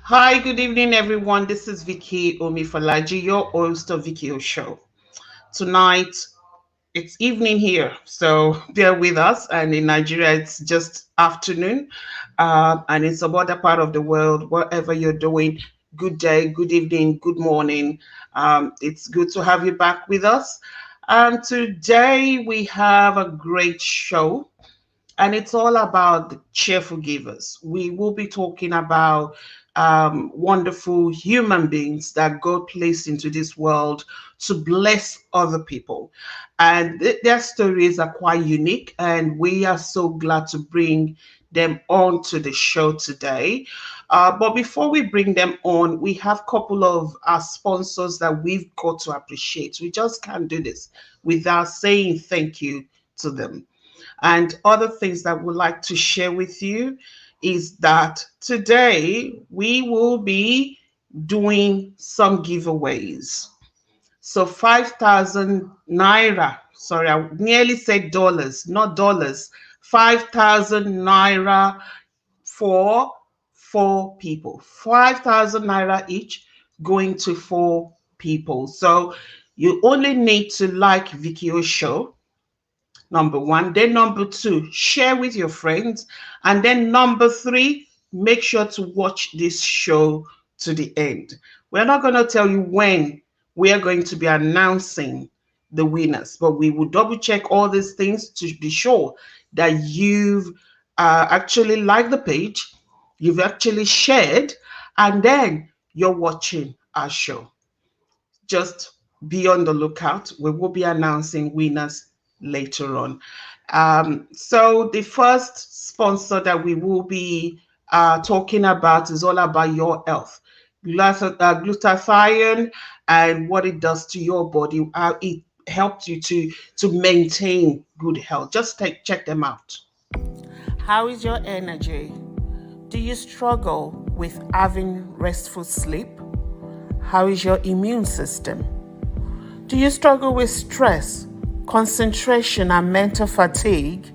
Hi, good evening, everyone. This is Vicky Omifalaji, your host of Vicky O Show. Tonight, it's evening here, so bear with us. And in Nigeria, it's just afternoon, and in some other part of the world, wherever you're doing, good day, good evening, good morning. It's good to have you back with us. Today, we have a great show and it's all about the cheerful givers. We will be talking about wonderful human beings that God placed into this world to bless other people. And their stories are quite unique, and we are so glad to bring them on to the show today. But before we bring them on, we have a couple of our sponsors that we've got to appreciate. We just can't do this without saying thank you to them. And other things that we'd like to share with you is that today we will be doing some giveaways. So 5,000 naira, sorry, I nearly said dollars, not dollars, 5,000 naira for four people, 5,000 naira each going to four people. So you only need to like Vicky O Show, number one. Then number two, share with your friends. And then number three, make sure to watch this show to the end. We're not going to tell you when we are going to be announcing the winners, but we will double check all these things to be sure that you've actually liked the page, you've actually shared, and then you're watching our show. Just be on the lookout. We will be announcing winners later on. So the first sponsor that we will be talking about is all about your health. Glutathione and what it does to your body, how it helps you to maintain good health. Just check them out. How is your energy? Do you struggle with having restful sleep? How is your immune system? Do you struggle with stress, concentration, and mental fatigue?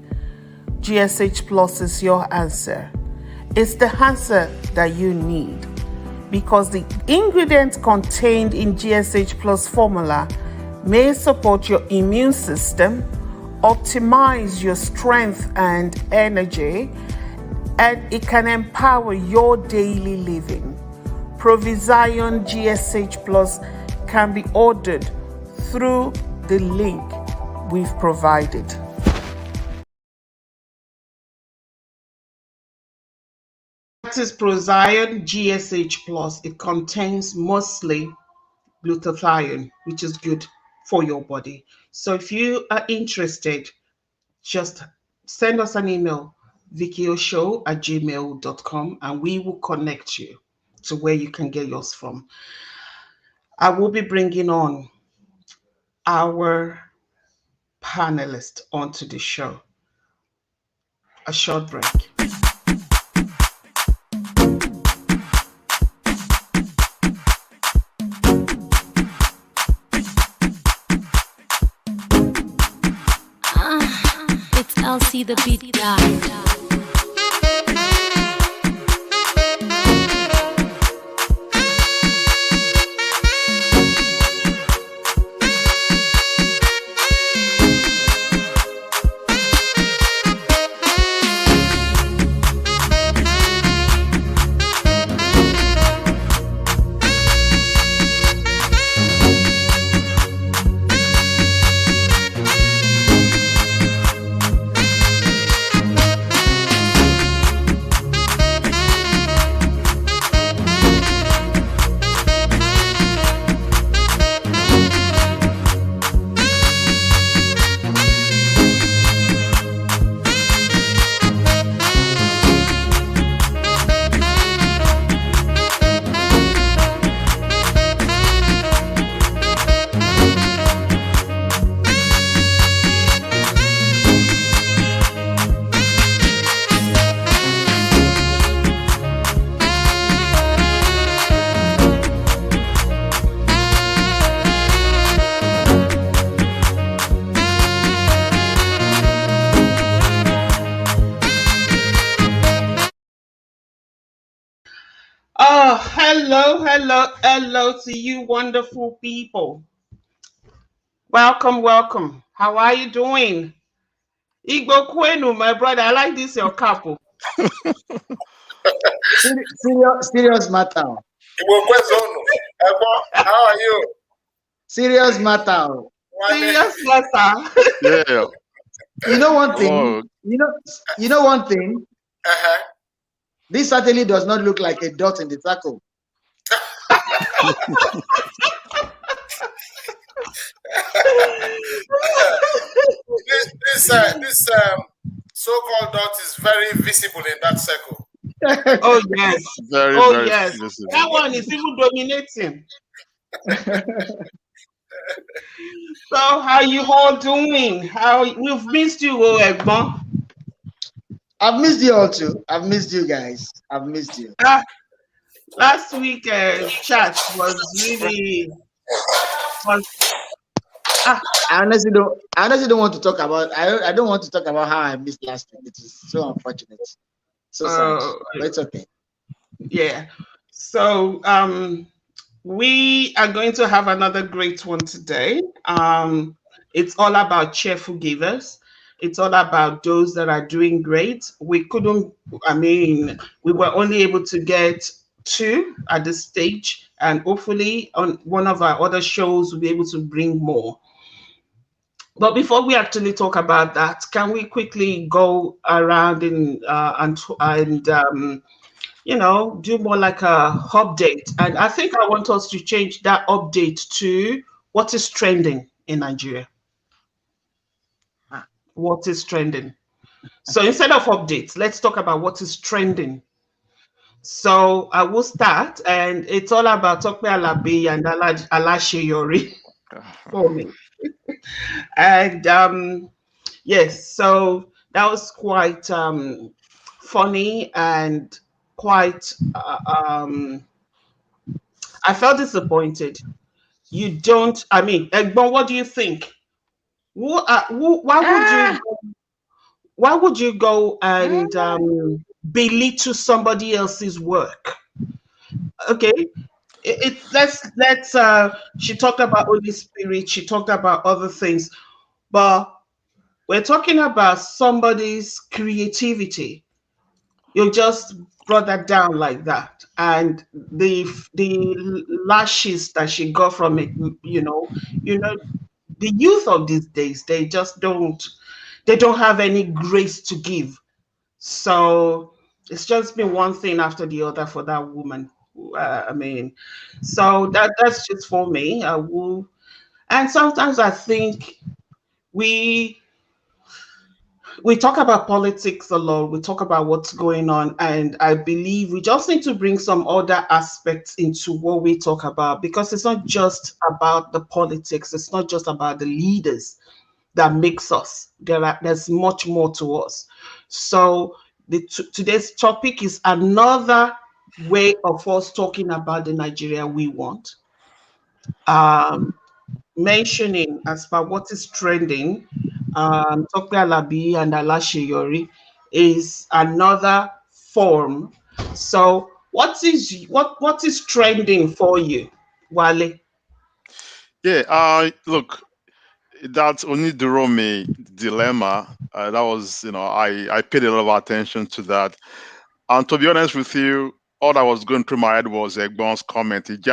GSH Plus is your answer. It's the answer that you need because the ingredients contained in GSH Plus formula may support your immune system, optimize your strength and energy, and it can empower your daily living. Provision GSH Plus can be ordered through the link we've provided. That is Prozion GSH Plus. It contains mostly glutathione, which is good for your body. So if you are interested, just send us an email, vickyoshow@gmail.com, and we will connect you to where you can get yours from. I will be bringing on our panelist onto the show. A short break. It's LC the beat guy. Hello, hello, hello to you wonderful people. Welcome, welcome. How are you doing? Igbo Kwenu, my brother, I like this your couple. Serious matter. How are you? Serious matter. Serious matter. Yeah. You know one thing. You know one thing. This certainly does not look like a dot in the circle. This so-called dot is very visible in that circle. Oh yes. Very, oh very yes. visible. That one is even dominating. So how you all doing? How we've missed you, Egbon. I've missed you all too. I've missed you guys. I've missed you. Last week chat was really was I honestly don't want to talk about. I don't want to talk about how I missed last week. It is so unfortunate, so sad. But it's okay. Yeah. So we are going to have another great one today. It's all about cheerful givers. It's all about those that are doing great. We were only able to get two at this stage, and hopefully on one of our other shows we'll be able to bring more. But before we actually talk about that, can we quickly go around and do more like a update? And I think I want us to change that update to what is trending in Nigeria. What is trending? So instead of updates, let's talk about what is trending. So I will start, and it's all about Tope Alabi and Alasheyori for me. And yes, so that was quite funny and quite I felt disappointed. Egbon, what do you think? Why would you go and belittle somebody else's work? Okay, let's she talked about Holy Spirit, she talked about other things, but we're talking about somebody's creativity. You just brought that down like that, and the lashes that she got from it, the youth of these days, they just don't have any grace to give. So it's just been one thing after the other for that woman. So that's just for me. And sometimes I think we talk about politics a lot. We talk about what's going on, and I believe we just need to bring some other aspects into what we talk about, because it's not just about the politics. It's not just about the leaders that makes us. There's much more to us. So today's topic is another way of us talking about the Nigeria we want. Mentioning as per what is trending, Tope Alabi and Alasheyori is another form. So what is trending for you, Wale? Yeah, look, that Onidurome dilemma, that was, I paid a lot of attention to that. And to be honest with you, all that was going through my head was Egbon's comment, because,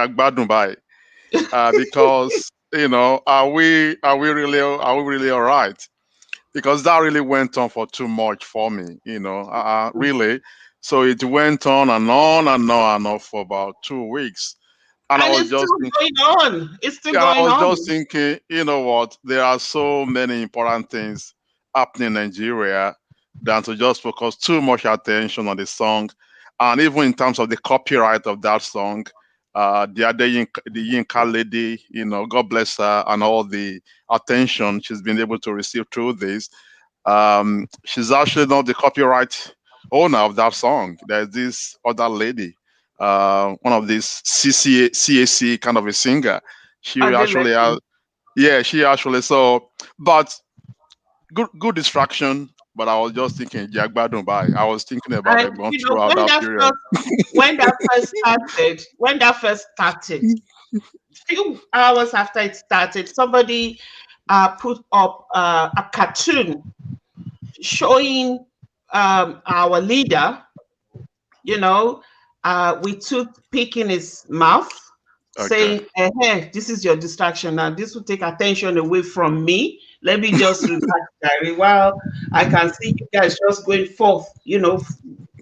are we really all right? Because that really went on for too much for me, really. So it went on and on and on and on for about 2 weeks. And I was It's still going on. It's still going on. I was just thinking, you know what? There are so many important things happening in Nigeria than to just focus too much attention on the song. And even in terms of the copyright of that song, the Yinka lady, God bless her, and all the attention she's been able to receive through this. She's actually not the copyright owner of that song. There's this other lady, one of these CAC kind of a singer. She actually, so, but good distraction. but I was just thinking Jagba Dubai. I was thinking about And Egbon you know, throughout that period. when that first started, few hours after it started, somebody put up a cartoon showing our leader, you know, with toothpick in his mouth, Okay. saying, hey, this is your distraction. Now, this will take attention away from me. Let me just relax, Gary. While I can see you guys just going forth,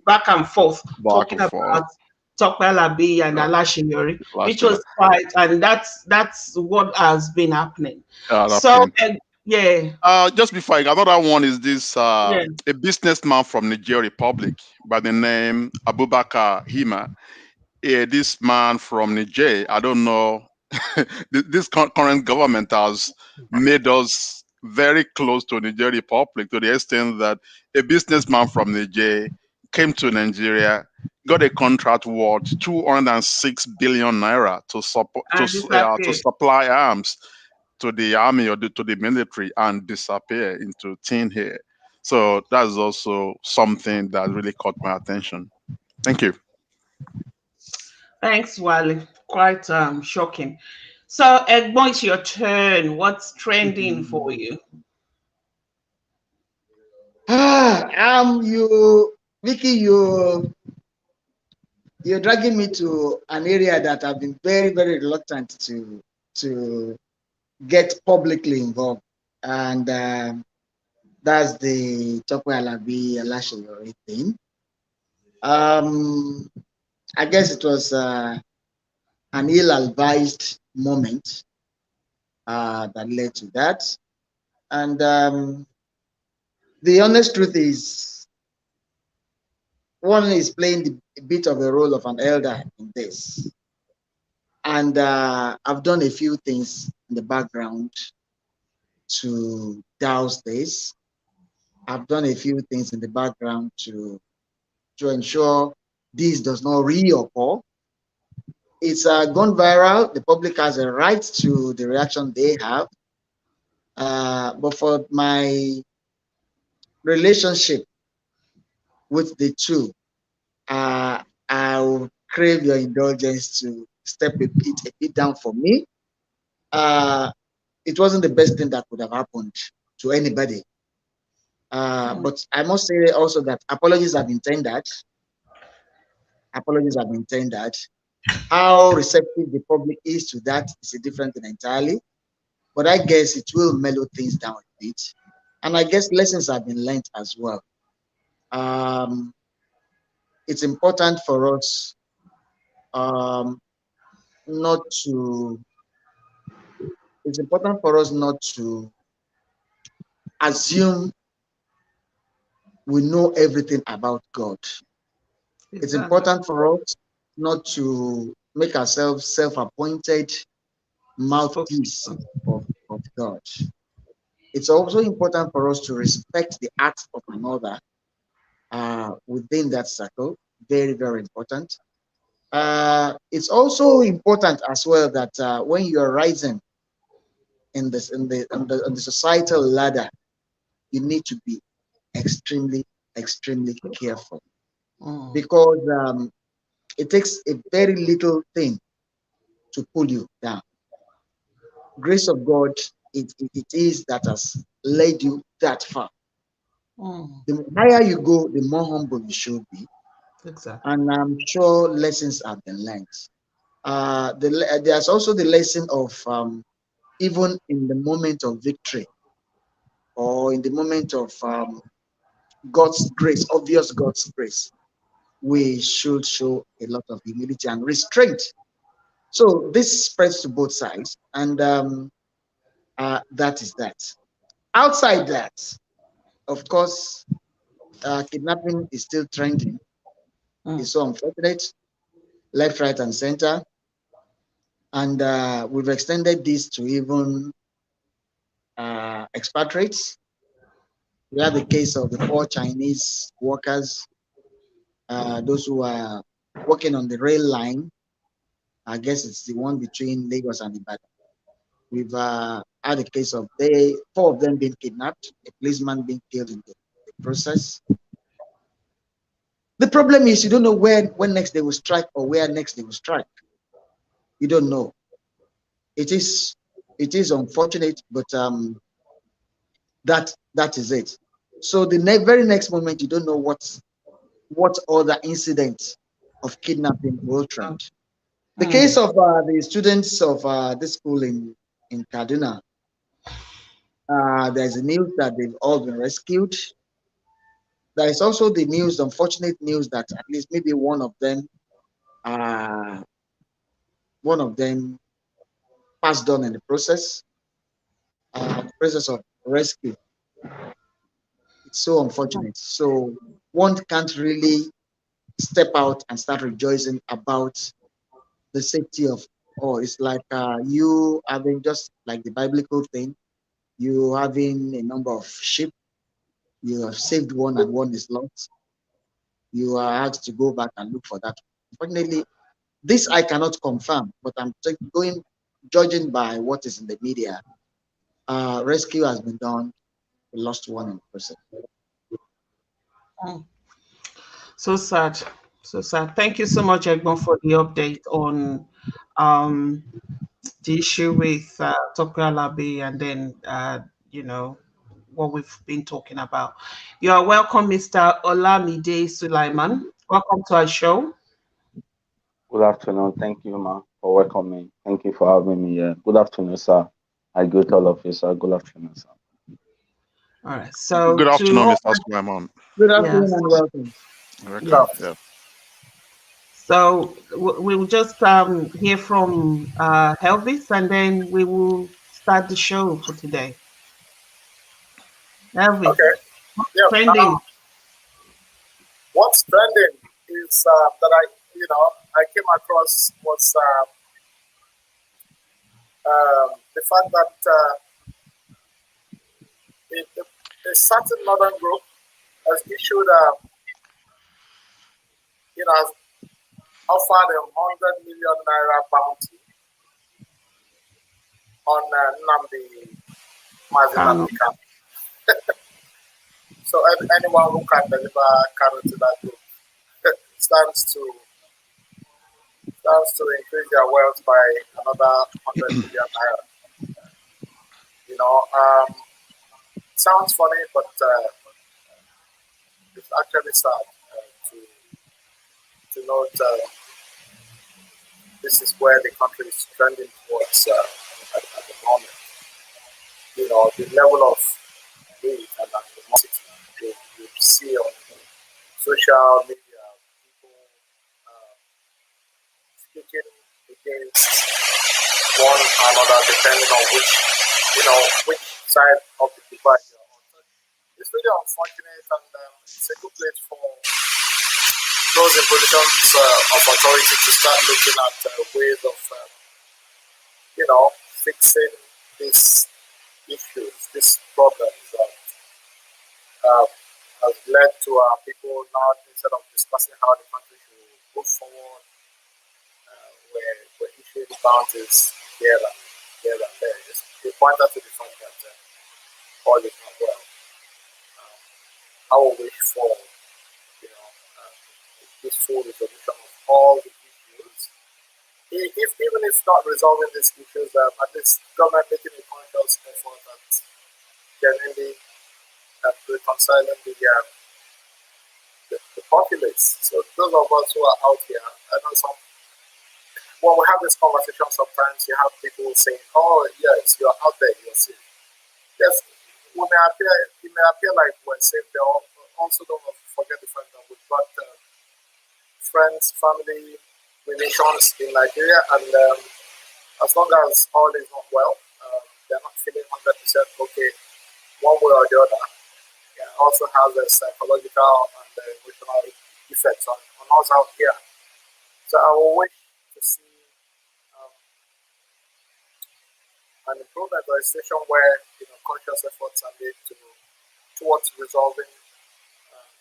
back and forth, Back talking and forth. about Tokwe and Yeah. Alashiyori, Last which year. was quite, and that's what has been happening. So, Happening. yeah, Just before I got another one is this yeah. a businessman from Nigeria Republic by the name Abubakar Hima. This man from Niger, I don't know, this current government has made us very close to Niger Republic to the extent that a businessman from Niger came to Nigeria, got a contract worth 206 billion naira to support And to disappeared. supply arms to the army or to the military and disappear into thin air. So that's also something that really caught my attention. Thank you. Thanks, Wally. Quite shocking. So, Egbo, it's your turn. What's trending for you? Vicky, you're dragging me to an area that I've been very, very reluctant to get publicly involved, and that's the Tokwe Alabi Alashiyori thing. I guess it was an ill-advised moment that led to that, and the honest truth is, one is playing a bit of a role of an elder in this. And I've done a few things in the background to douse this. I've done a few things in the background to ensure this does not reoccur. It's gone viral. The public has a right to the reaction they have. But for my relationship with the two, I'll crave your indulgence to step a bit down for me. It wasn't the best thing that could have happened to anybody. But I must say also that apologies have been tendered. Apologies have been tendered. How receptive the public is to that is a different thing entirely. But I guess it will mellow things down a bit. And I guess lessons have been learned as well. It's important for us not to it's important for us not to assume we know everything about God. It's Exactly. important for us not to make ourselves self-appointed mouthpiece of God. It's also important for us to respect the acts of another within that circle. Very, very important. It's also important as well that when you are rising in the societal ladder, you need to be extremely, extremely careful because it takes a very little thing to pull you down. Grace of God, it is that has led you that far. The higher you go, the more humble you should be. Exactly. And I'm sure lessons have been learned. There's also the lesson of even in the moment of victory or in the moment of God's grace, obvious God's grace, we should show a lot of humility and restraint. So this spreads to both sides, and that is that. Outside that, of course, kidnapping is still trending. It's so unfortunate, left, right, and center. And we've extended this to even expatriates. We have the case of the 4 Chinese workers, those who are working on the rail line. I guess it's the one between Lagos and Ibadan. We've had a case of 4 of them being kidnapped, a policeman being killed in the process. The problem is you don't know when next they will strike or where next they will strike. You don't know. It is unfortunate, but that is it. So the very next moment you don't know what other incident of kidnapping will trend. The case of the students of this school in Kaduna, there's a news that they've all been rescued. There is also the news, unfortunate news, that at least maybe one of them passed on in the process of rescue. It's so unfortunate. So one can't really step out and start rejoicing about the safety of all. It's like you having, just like the biblical thing, you having a number of sheep, you have saved one and one is lost. You are asked to go back and look for that. Unfortunately, this I cannot confirm, but I'm judging by what is in the media. Rescue has been done. We lost one in the process. So sad. So sad. Thank you so much, Egbon, for the update on the issue with Tokyo Alabi and then, what we've been talking about. You are welcome, Mr. Olamide Sulaimon. Welcome to our show. Good afternoon. Thank you, ma, for welcoming. Thank you for having me here. Good afternoon, sir. I greet all of you, sir. Good afternoon, sir. All right. So Good afternoon, Mr. Sulaimon. Good afternoon yes. and welcome. Welcome. Yeah. So we will just hear from Elvis, and then we will start the show for today. Elvis, Okay. Yeah. trending. What's trending is that I came across was the fact that a certain northern group has issued has offered a 100 million naira bounty on Nnamdi Mazinam. So anyone who can deliver carrot to that group stands to increase their wealth by another 100 million naira. Sounds funny, but it's actually sad to note this is where the country is trending towards at the moment. The level of hate and animosity you see on social media, people speaking against one another depending on which side of the divide you're on. So it's really unfortunate, and it's a good place for those in positions of authority to start looking at ways of fixing these issues, these problems that has led to people now, instead of discussing how the country should move forward, we're issuing bounties here and there. They point out to the fact that all is not well. I will wish for peaceful resolution of all the issues. Even if not resolving these issues, at least government making a conscious effort at genuinely reconciling the populace. So those of us who are out here, I know when we have this conversation, sometimes you have people saying, "Oh yes, you're out there, you're safe." Yes, it may appear like we're safe. They also don't forget the fact that we've got friends, family, relations in Nigeria, and as long as all is not well, they're not feeling 100% okay one way or the other. It also has a psychological and emotional effects on us out here. So I will wish to see an improvement or a situation where conscious efforts are made towards resolving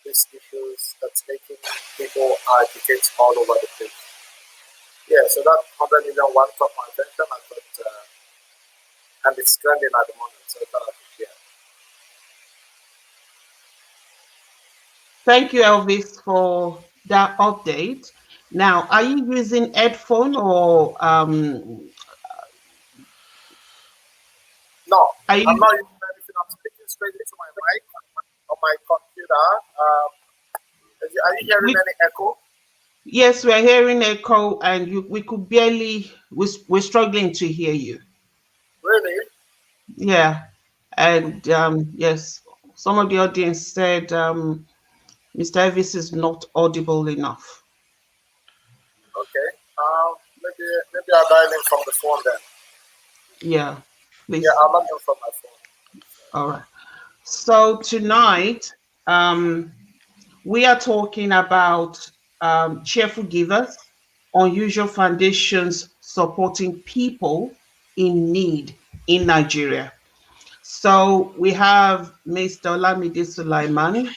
these issues that's making people agitate all over the place. Yeah, so that 100 million one caught my attention. I thought, and it's trending at the moment, so I thought I could share. Thank you, Elvis, for that update. Now, are you using headphone or No, are I'm you? not using anything. I'm speaking straight into my mic on my computer. Are you hearing We, any echo? yes, we're hearing echo, and we could barely. We're struggling to hear you. Really? Yeah, and yes, some of the audience said Mr. Elvis is not audible enough. Okay. Maybe I'll dial in from the phone then. Yeah, Yeah, please. I'll log in from my phone. All right. So tonight, we are talking about Cheerful Givers, unusual foundations supporting people in need in Nigeria. So we have Mr. Olamide Sulaimon,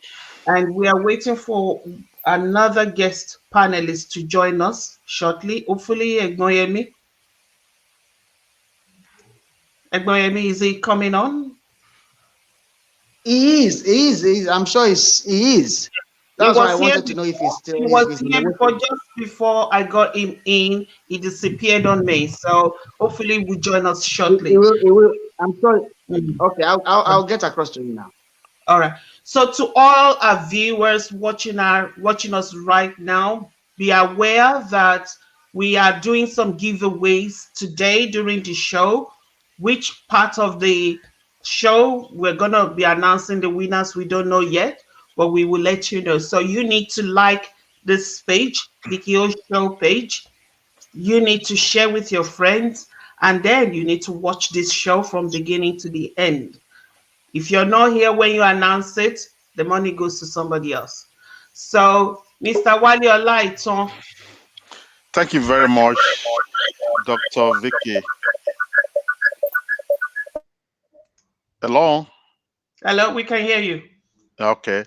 and we are waiting for another guest panelist to join us shortly. Hopefully, Egnoyemi, is he coming on? He is. I'm sure he is. He That's why I was here wanted to know if before. he's still He if was he's in the here before, waiting. just before I got him in. He disappeared on me. So hopefully, he will join us He shortly. will. He will. I'm sure. Mm. Okay, I'll get across to you now. All right. So to all our viewers watching us right now, be aware that we are doing some giveaways today during the show. Which part of the show we're gonna be announcing the winners? We don't know yet, but we will let you know. So you need to like this page, Vicky O Show page. You need to share with your friends, and then you need to watch this show from beginning to the end. If you're not here when you announce it, the money goes to somebody else. So, Mr. Wale Olaitan, Thank you very much, Dr. Vicky. Hello. hello, we can hear you. Okay.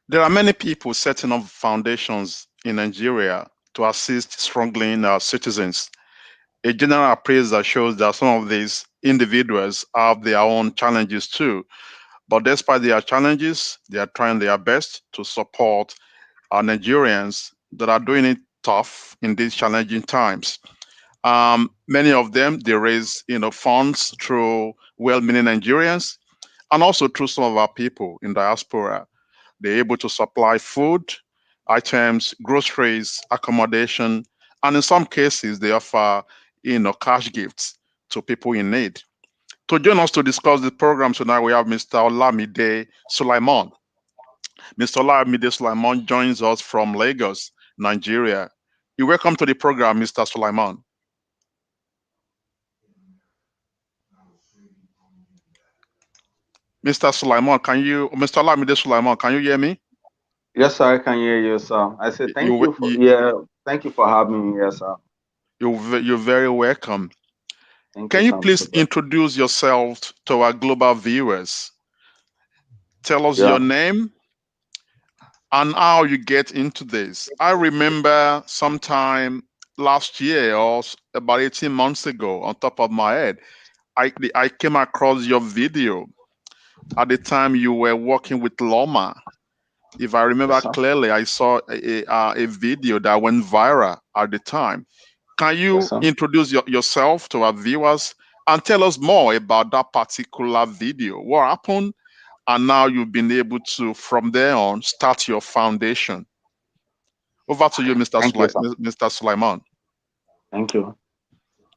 There are many people setting up foundations in Nigeria to assist struggling citizens. A general appraisal shows that some of these individuals have their own challenges too. But despite their challenges, they are trying their best to support our Nigerians that are doing it tough in these challenging times. Many of them they raise funds through well-meaning Nigerians and also through some of our people in diaspora. They're able to supply food, items, groceries, accommodation, and in some cases they offer cash gifts to people in need. To join us to discuss the program tonight, we have Mr. Olamide Sulaimon. Mr. Olamide Sulaimon joins us from Lagos, Nigeria. You welcome to the program, Mr. Sulaimon. Mr. Olamide Sulaimon, can you hear me? Yes, sir, I can hear you, sir. I say thank You, you for you, thank you for having me here, sir. you're very welcome. Thank you Can you so much, please sir. introduce yourself to our global viewers? Tell us Yeah. your name and how you get into this. I remember sometime last year or about 18 months ago, on top of my head, I came across your video. At the time, you were working with Loma. If I remember Yes, sir. clearly, I saw a video that went viral at the time. Can Yes, you sir. introduce yourself to our viewers and tell us more about that particular video? What happened? And now you've been able to, from there on, start your foundation. Over to you, Thank you, sir. Mr. Sulaiman. Thank you.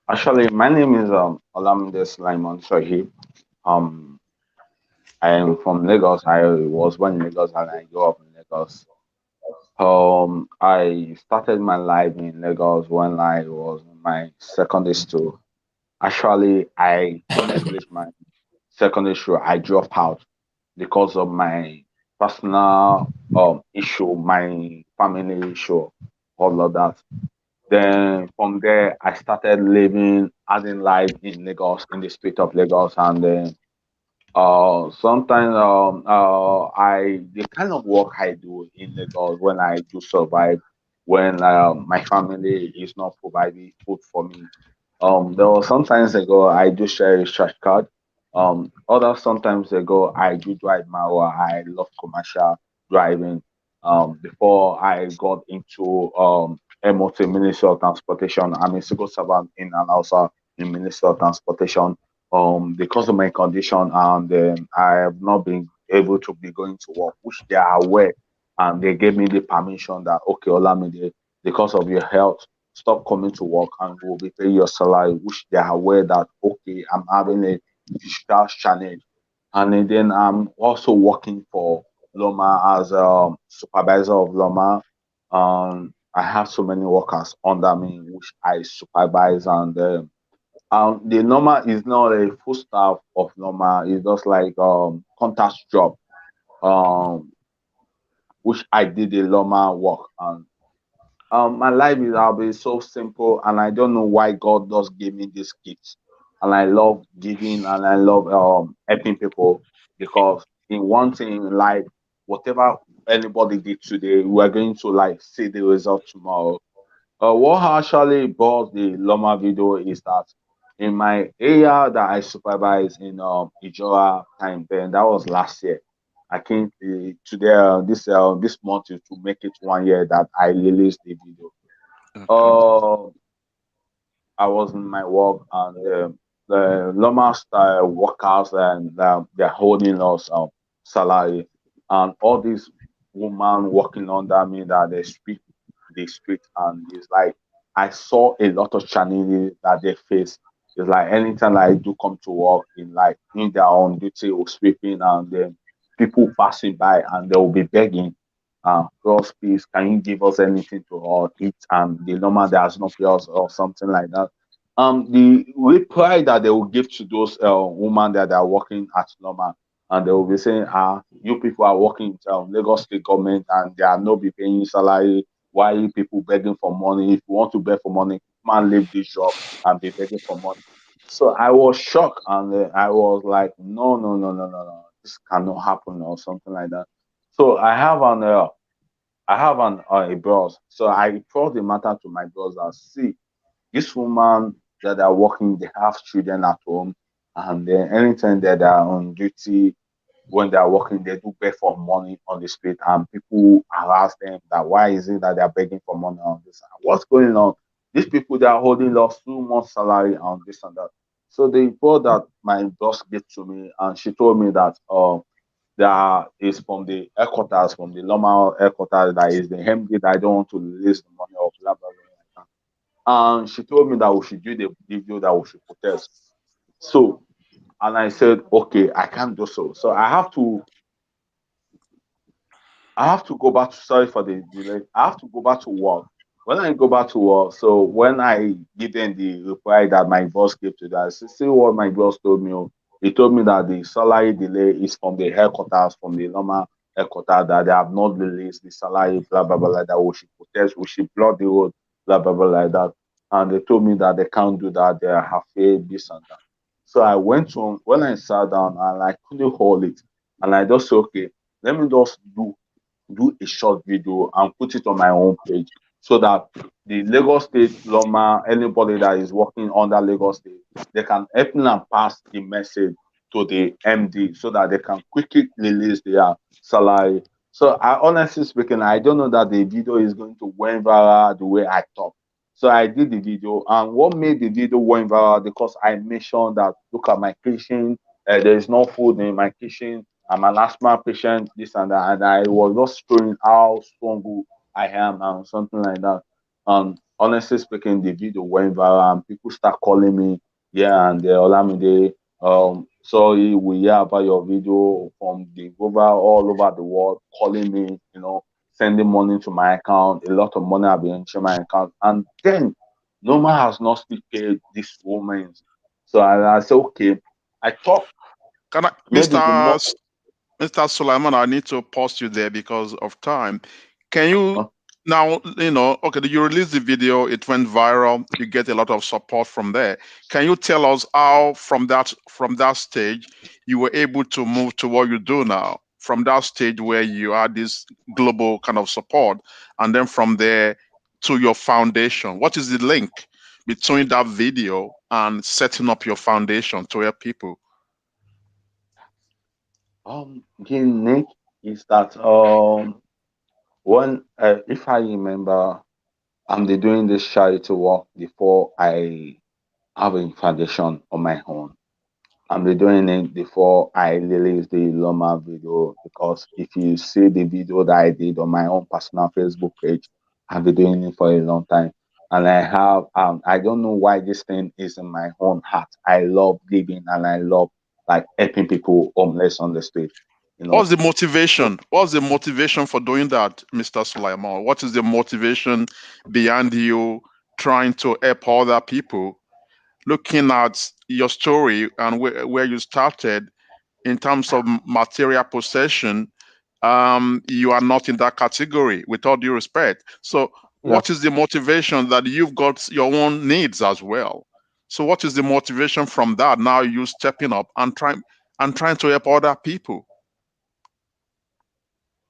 Actually, my name is Olamide Sulaimon Sohi. Um, I am from Lagos. I was born in Lagos and I grew up in Lagos. I started my life in Lagos when I was in my secondary school. Actually, I couldn't finish my secondary school. I dropped out because of my personal issue, my family issue, all of that. Then from there, I started living as in life in Lagos, in the street of Lagos, and then sometimes I the kind of work I do in Lagos when I do survive, when my family is not providing food for me. There was sometimes ago I do share a church card. Other sometimes ago I do drive my I love commercial, driving. Before I got into MOT, Ministry of Transportation. I'm a civil servant in and also in Ministry of Transportation. Because of my condition, and I have not been able to be going to work, which they are aware, and they gave me the permission that okay, Olamide, because of your health, stop coming to work and we'll be paying your salary, which they are aware that okay, I'm having a fiscal challenge. And then I'm also working for Loma as a supervisor of Loma. I have so many workers under me, which I supervise, and the Loma is not a full staff of Loma. It's just like contact job, um, which I did a Loma work. And my life is I'll be so simple, and I don't know why God does give me these gifts. And I love giving, and I love helping people, because in one thing in life, whatever anybody did today, we are going to like see the result tomorrow. What actually brought the Loma video is that in my area that I supervise in Ijora time, then that was last year. I came today this month to make it 1 year that I released the video. Okay. Uh, I was in my work, and the Loma style workers, and they're holding us salary, and all these women working under me that they speak, and it's like I saw a lot of challenges that they face. It's like anytime I do come to work in like in their own duty or sweeping, and then people passing by and they will be begging, Ross, please, can you give us anything to eat? And the normal does not pay us or something like that. The reply that they will give to those women that are working at normal, and they will be saying, you people are working in Lagos State government and they are not be paying you salary. Why are you people begging for money? If you want to beg for money, man, leave this job and be begging for money. So I was shocked, and I was like, no, no, no, no, no, no, this cannot happen or something like that. So I have a boss. So I brought the matter to my boss that see this woman that are working, they have children at home, and then anytime that they are on duty, when they are working, they do beg for money on the street, and people harass them that why is it that they are begging for money on this? What's going on? These people they are holding lost 2 months salary on this and that. So the report that my boss gave to me, and she told me that that is from the headquarters, from the normal headquarters, that is the MD that I don't want to release the money of blah blah blah like that. And she told me that we should do the video, that we should protest. So, and I said, okay, I can't do so. So I have to go back to, sorry for the delay. I have to go back to work. When I go back to work, so when I give them the reply that my boss gave to that, see what my boss told me. Oh. He told me that the salary delay is from the headquarters, from the normal headquarters, that they have not released the salary, blah blah blah, like that. We should protest, we should block the road, blah blah blah, like that. And they told me that they can't do that, they have failed this and that. So I went to, when I sat down and I couldn't hold it, and I just said, okay, let me just do a short video and put it on my own page, so that the Lagos State Loma, anybody that is working under Lagos State, they can help me and pass the message to the MD, so that they can quickly release their salary. So I honestly speaking, I don't know that the video is going to went viral the way I thought. So I did the video, and what made the video went viral, because I mentioned that look at my kitchen, there is no food in my kitchen. I'm an asthma patient, this and that, and I was just showing how strong I am and something like that. Honestly speaking, the video went viral, and people start calling me, yeah, and Olamide, sorry, we hear about your video from the all over the world, calling me, sending money to my account. A lot of money have been into my account, and then Noma has not still paid this woman. So I said, okay, I thought Can I, maybe the more. Mr. Sulaimon, I need to pause you there because of time. Can you uh, now, okay, you release the video, it went viral, you get a lot of support from there. Can you tell us how from that stage you were able to move to what you do now? From that stage where you had this global kind of support, and then from there to your foundation. What is the link between that video and setting up your foundation to help people? Again, Nick. is that when if I remember, I'm doing this charity work before I have a foundation on my own. I'm doing it before I release the Loma video, because if you see the video that I did on my own personal Facebook page, I've been doing it for a long time. And I don't know why this thing is in my own heart. I love giving and I love like helping people homeless on the street. You know. What's the motivation? What's the motivation for doing that, Mr. Sulaimon? What is the motivation behind you trying to help other people? Looking at your story and where you started in terms of material possession, you are not in that category, with all due respect. So, Yeah. what is the motivation that you've got your own needs as well? So, what is the motivation from that? Now you stepping up and trying to help other people.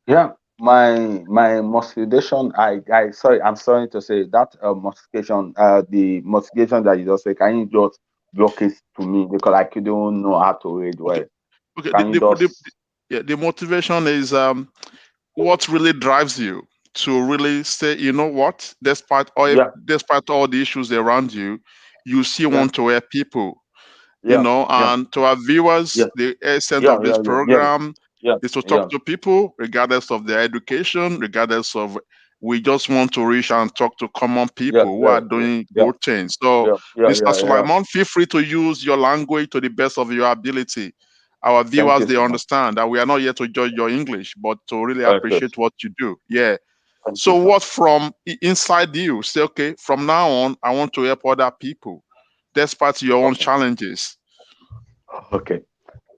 Yeah, my motivation. I sorry, I'm sorry to say that motivation. The motivation that you just say. Can you just block it to me because I couldn't know how to read Okay, well. okay. Can you just? Yeah, the motivation is what really drives you to really say, you know what, Yeah, despite all the issues around you, you still yeah, want to help people. yeah, yeah, And to our viewers, yeah, the essence yeah, of this yeah, yeah, yeah, program yeah, is to yeah. talk to people, regardless of their education, regardless of. We just want to reach and talk to common Yeah, people who yeah, are doing yeah, good things. So, yeah, yeah, Mr. yeah, yeah. Sulaiman, feel free to use your language to the best of your ability. Our Thank viewers, you they so much. understand that we are not here to judge your English, but to really Okay, appreciate what you do. Yeah. thank you So, so what much. from inside you say, okay, from now on, I want to help other people, despite your own Okay, challenges. okay.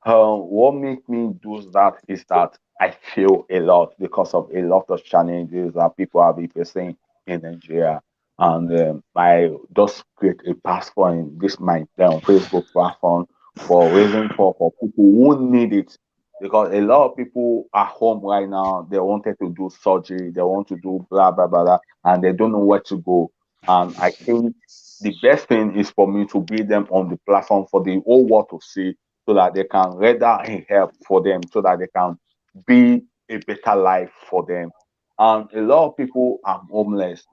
What make me do that is that I feel a lot because of a lot of challenges that people have been facing in Nigeria, and I just create a platform in this my Facebook platform for raising for people who need it, because a lot of people are home right now. They wanted to do surgery, they want to do blah blah blah, blah, and they don't know where to go. And I think the best thing is for me to be them on the platform for the whole world to see, so that they can render help for them, so that they can be a better life for them. And a lot of people are homeless,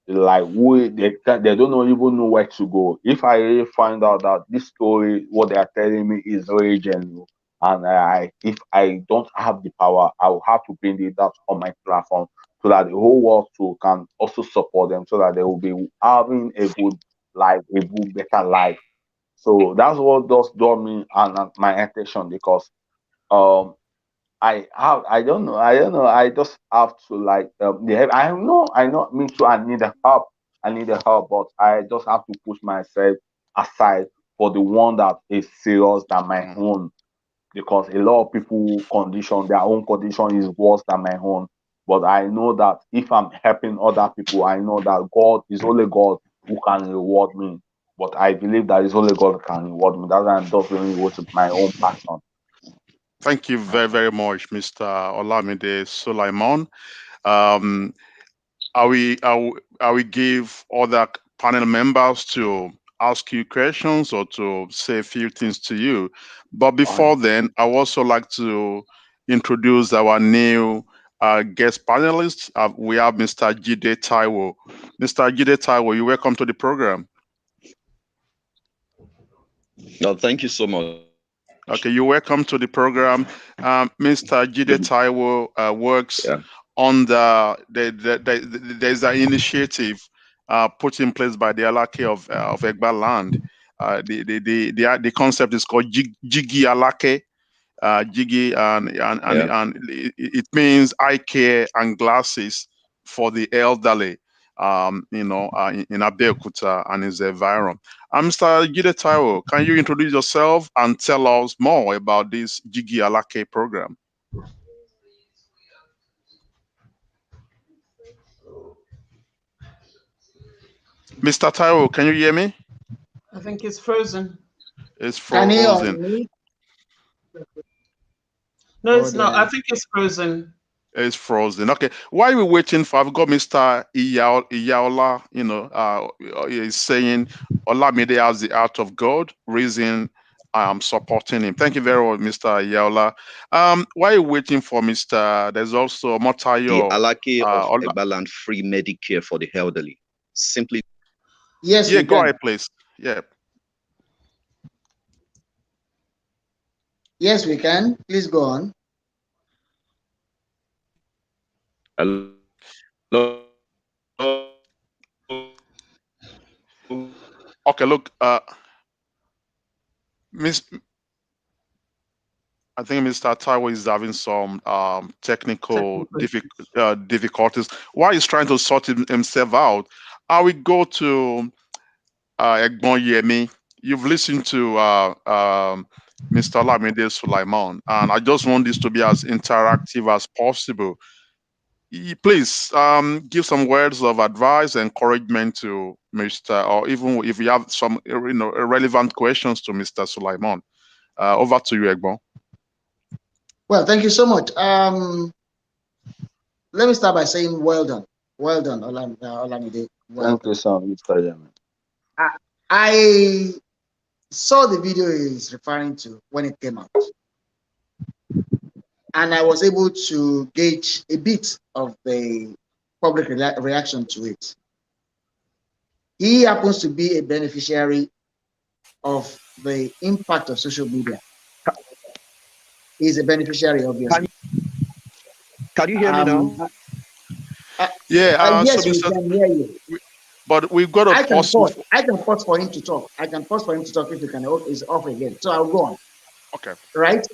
like they don't even know where to go. If I really find out that this story, what they are telling me is really genuine, and if I don't have the power, I will have to bring it out on my platform, so that the whole world too can also support them, so that they will be having a good life, a good better life. So that's what does draw me and my attention, because um I just have to like I know me too, I need the help, but I just have to push myself aside for the one that is serious than my Mm. own, because a lot of people condition, their own condition is worse than my own. But I know that if I'm helping other people, I know that God is only God who can reward me. But I believe that it's only God who can reward me. That's why I'm just doing it with my own passion. Thank you very, very much, Mr. Olamide Sulaimon. Um, I will give other panel members to ask you questions or to say a few things to you. But All right. before then, I would also like to introduce our new guest panelist. We have Mr. Jide Taiwo. Mr. Jide Taiwo, you're welcome to the program. No, thank you so much. Okay, you're welcome to the program. Mr. Jide Taiwo works Yeah. on there's an initiative put in place by the Alake of Egba land. The concept is called Jigi Alake. Jigi Yeah. and it means eye care and glasses for the elderly. In Abeokuta and its environment. Mr. Jide Taiwo, can you introduce yourself and tell us more about this Jigi Alake program? Mr. Taiwo, can you hear me? I think it's frozen. It's Can you frozen. unmute? No, Or it's not. I then think it's frozen. It's frozen. Okay. While we're waiting for, I've got Mr. Iyaola, is saying Olamide has the art of God, raising supporting him. Thank you very much, Mr. Yaola. While you're waiting for Mr. There's also The Motayo. Alaki of Ebaland free Medicare for the elderly. Simply. Yes, Yeah, we go can. ahead, please. Yeah. Yes, we can. Please go on. Hello. Okay, look, Miss, I think Mr. Taiwo is having some technical difficulties. While he's trying to sort himself out, I will go to Egbon Yemi. You've listened to Mr. Olamide Sulaimon, and I just want this to be as interactive as possible. Please give some words of advice, encouragement to Mr. or even if you have some relevant questions to Mr. Sulaimon. Over to you, Egbon. Well, thank you so much. Let me start by saying well done. Well done, Olamide. Well Thank done. you, sir, Mr. Yemen. I saw the video he's referring to when it came out, and I was able to gauge a bit of the public reaction to it. He happens to be a beneficiary of the impact of social media. He's a beneficiary, obviously. Can you hear me now? Yes, so we Mr. can hear you. But we've got to pause. I can pause for him to talk. I can pause for him to talk if you can. Is off again, so I'll go on. Okay. Right.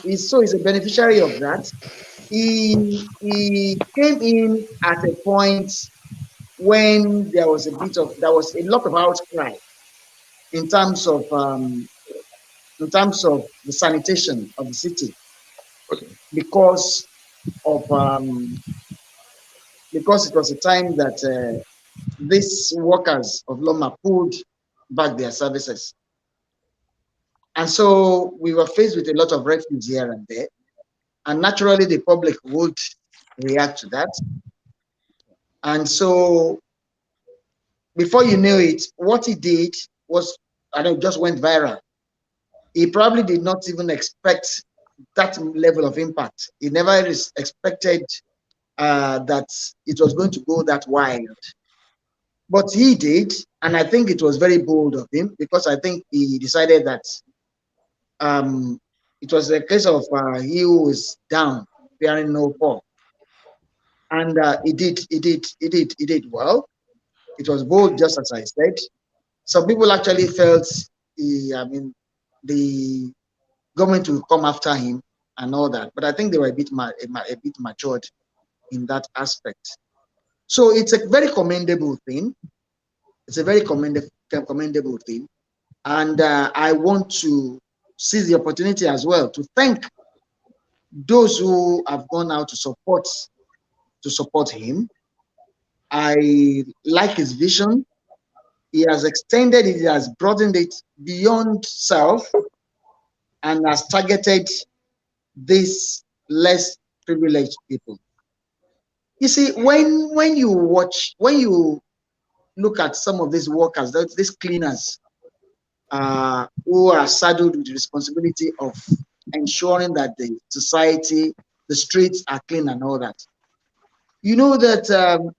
He's a beneficiary of that. He came in at a point when there was a lot of outcry in terms of the sanitation of the city because it was a time that these workers of Loma pulled back their services. And so we were faced with a lot of refuse here and there. And naturally, the public would react to that. And so before you knew it, what he did was, just went viral. He probably did not even expect that level of impact. He never expected that it was going to go that wild. But he did, and I think it was very bold of him because I think he decided that it was a case of he who is down, fearing no fall. And he did well. It was bold, just as I said. Some people actually felt the government will come after him and all that. But I think they were a bit matured in that aspect. So it's a very commendable thing. It's a very commendable thing. And I want to seize the opportunity as well to thank those who have gone out to support him. I like his vision. He has extended it, he has broadened it beyond self and has targeted these less privileged people. You see, when you look at some of these workers, these cleaners who are saddled with the responsibility of ensuring that the society, the streets are clean and all that, you know that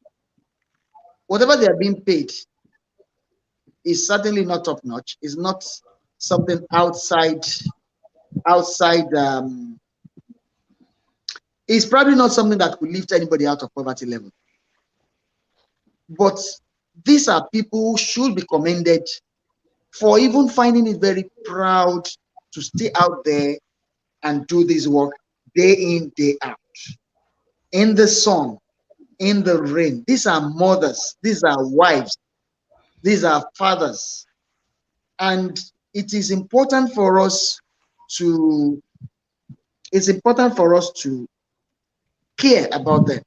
whatever they are being paid is certainly not top notch. Is not something outside. It's probably not something that could lift anybody out of poverty level. But these are people who should be commended for even finding it very proud to stay out there and do this work day in, day out, in the sun, in the rain. These are mothers, these are wives, these are fathers. And it is important for us to care about them.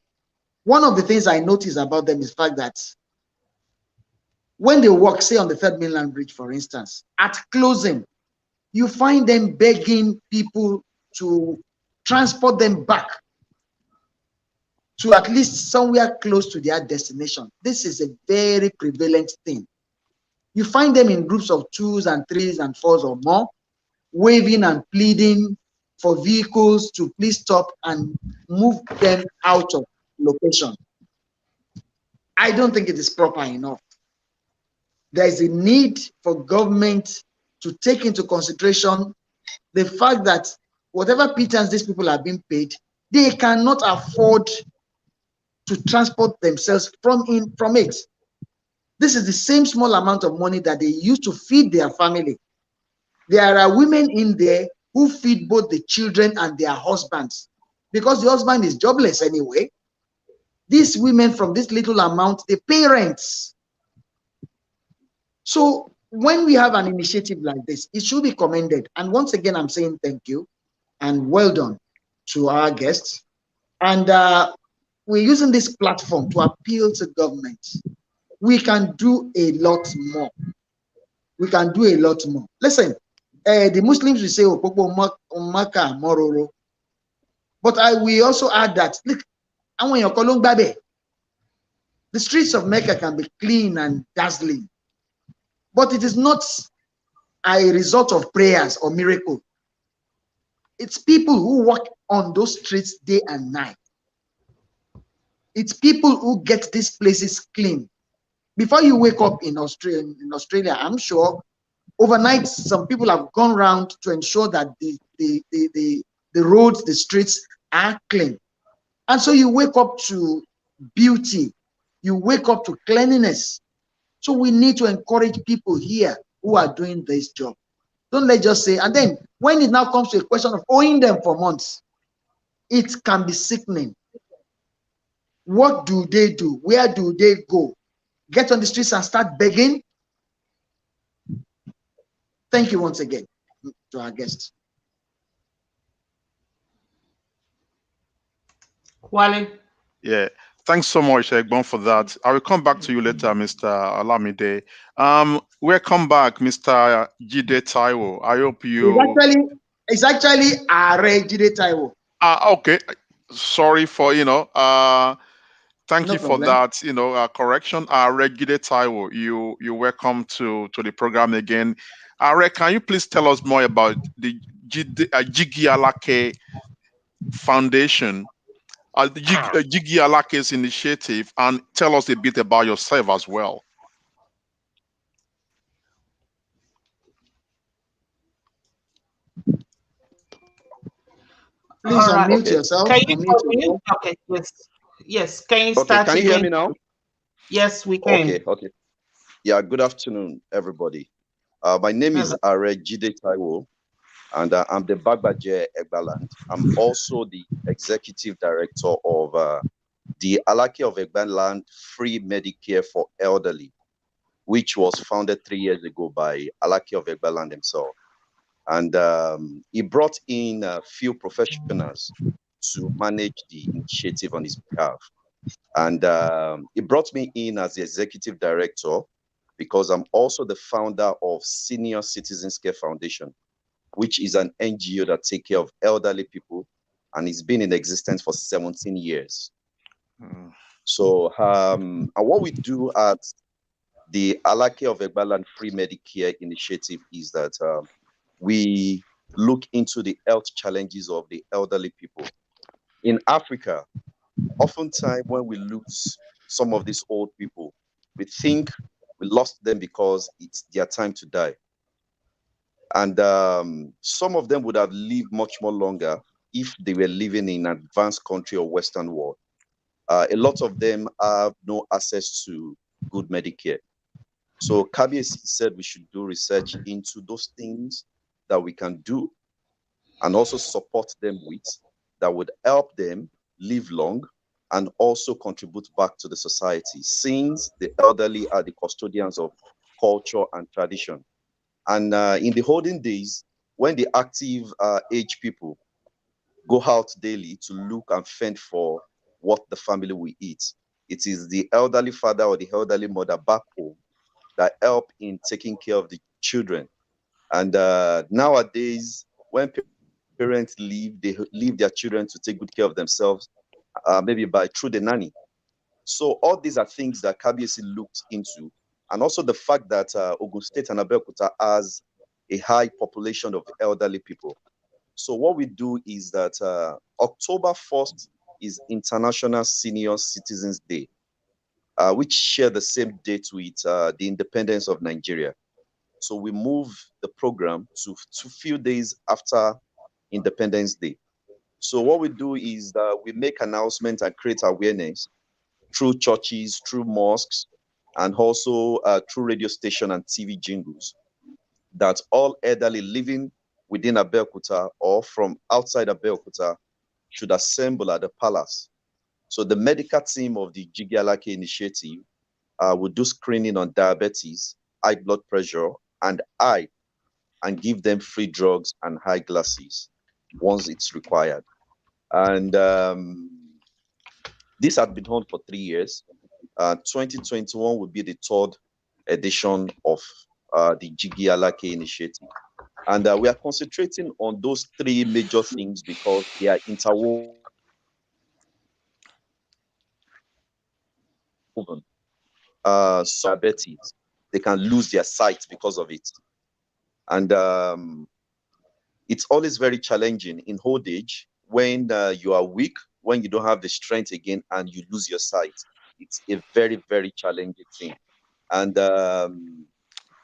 One of the things I notice about them is the fact that when they walk, say on the Third Mainland Bridge, for instance, at closing, you find them begging people to transport them back to at least somewhere close to their destination. This is a very prevalent thing. You find them in groups of 2s and 3s and 4s or more, waving and pleading for vehicles to please stop and move them out of location. I don't think it is proper enough. There is a need for government to take into consideration the fact that whatever pittance these people are being paid, they cannot afford to transport themselves from it. This is the same small amount of money that they use to feed their family. There are women in there who feed both the children and their husbands because the husband is jobless anyway. These women, from this little amount, they pay rents. So when we have an initiative like this, it should be commended. And once again, I'm saying thank you and well done to our guests. And we're using this platform to appeal to government. We can do a lot more. We can do a lot more. Listen, the Muslims will say, Maka Mororo. But we also add that, look, and when you're calling Babe, the streets of Mecca can be clean and dazzling. But it is not a result of prayers or miracle. It's people who walk on those streets day and night. It's people who get these places clean. Before you wake up in Australia, I'm sure overnight some people have gone around to ensure that the roads, the streets are clean. And so you wake up to beauty. You wake up to cleanliness. So we need to encourage people here who are doing this job. Don't let just say, and then when it now comes to a question of owing them for months, it can be sickening. What do they do? Where do they go? Get on the streets and start begging? Thank you once again to our guests. Wale. Yeah. Thanks so much, Egbon, for that. I will come back to you later, Mr. Olamide. Welcome back, Mr. Jide Taiwo. I hope you... It's actually Are Jide Taiwo. Okay. Sorry for, thank you for that, correction. Are Jide Taiwo, you're welcome to the program again. Are, can you please tell us more about the Jigi Alake Foundation, Jigi Alake's initiative, and tell us a bit about yourself as well. Please unmute yourself. Can you unmute? Okay, yes. Yes, can you start can you hear me now? Yes, we can. Okay. Yeah, good afternoon, everybody. My name is Are Jide Taiwo, and I'm the Bagbaje Egbaland. I'm also the executive director of the Alake of Egbaland Free Medicare for Elderly, which was founded 3 years ago by Alake of Egbaland himself. And he brought in a few professionals to manage the initiative on his behalf. And he brought me in as the executive director because I'm also the founder of Senior Citizens Care Foundation, which is an NGO that takes care of elderly people, and it's been in existence for 17 years. So and what we do at the Alake of Egbaland Free Medicare initiative is that we look into the health challenges of the elderly people. In Africa, oftentimes when we lose some of these old people, we think we lost them because it's their time to die. And some of them would have lived much more longer if they were living in an advanced country or Western world. A lot of them have no access to good Medicare. So KBS said we should do research into those things that we can do and also support them with that would help them live long and also contribute back to the society, since the elderly are the custodians of culture and tradition. And in the olden days, when the active age people go out daily to look and fend for what the family will eat, it is the elderly father or the elderly mother back home that help in taking care of the children. And nowadays, when parents leave, they leave their children to take good care of themselves, maybe through the nanny. So all these are things that KBC looked into, and also the fact that Ogun State and Abeokuta has a high population of elderly people. So what we do is that October 1st is International Senior Citizens Day, which share the same date with the independence of Nigeria. So we move the program to few days after Independence Day. So what we do is that we make announcements and create awareness through churches, through mosques, and also through radio station and TV jingles, that all elderly living within Abeokuta or from outside Abeokuta should assemble at the palace. So the medical team of the Jigi Alake initiative will do screening on diabetes, high blood pressure, and eye, and give them free drugs and eyeglasses once it's required. And this had been on for 3 years. 2021 will be the third edition of the Jigi Alake initiative. And we are concentrating on those 3 major things because they are interwoven. Diabetes, they can lose their sight because of it. And it's always very challenging in old age when you are weak, when you don't have the strength again and you lose your sight. It's a very, very challenging thing. And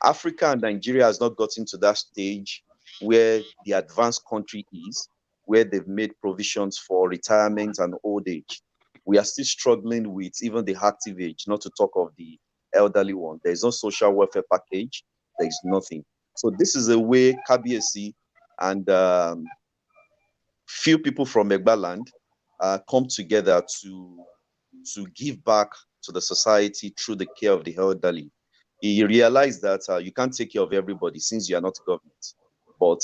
Africa and Nigeria has not gotten to that stage where the advanced country is, where they've made provisions for retirement and old age. We are still struggling with even the active age, not to talk of the elderly one. There's no social welfare package. There's nothing. So this is a way KBSC and few people from Egbaland come together to give back to the society through the care of the elderly. He realized that you can't take care of everybody since you are not government, but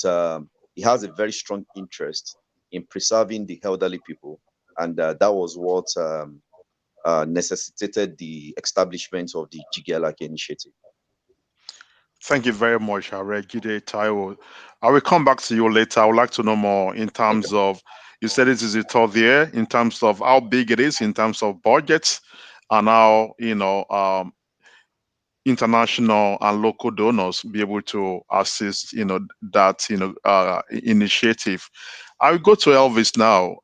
he has a very strong interest in preserving the elderly people, and that was what necessitated the establishment of the Jigi Alake initiative. Thank you very much, Jide Taiwo. I will come back to you later. I would like to know more in terms of, you said it is a third year, in terms of how big it is, in terms of budgets, and how, international and local donors be able to assist, that, initiative. I will go to Elvis now.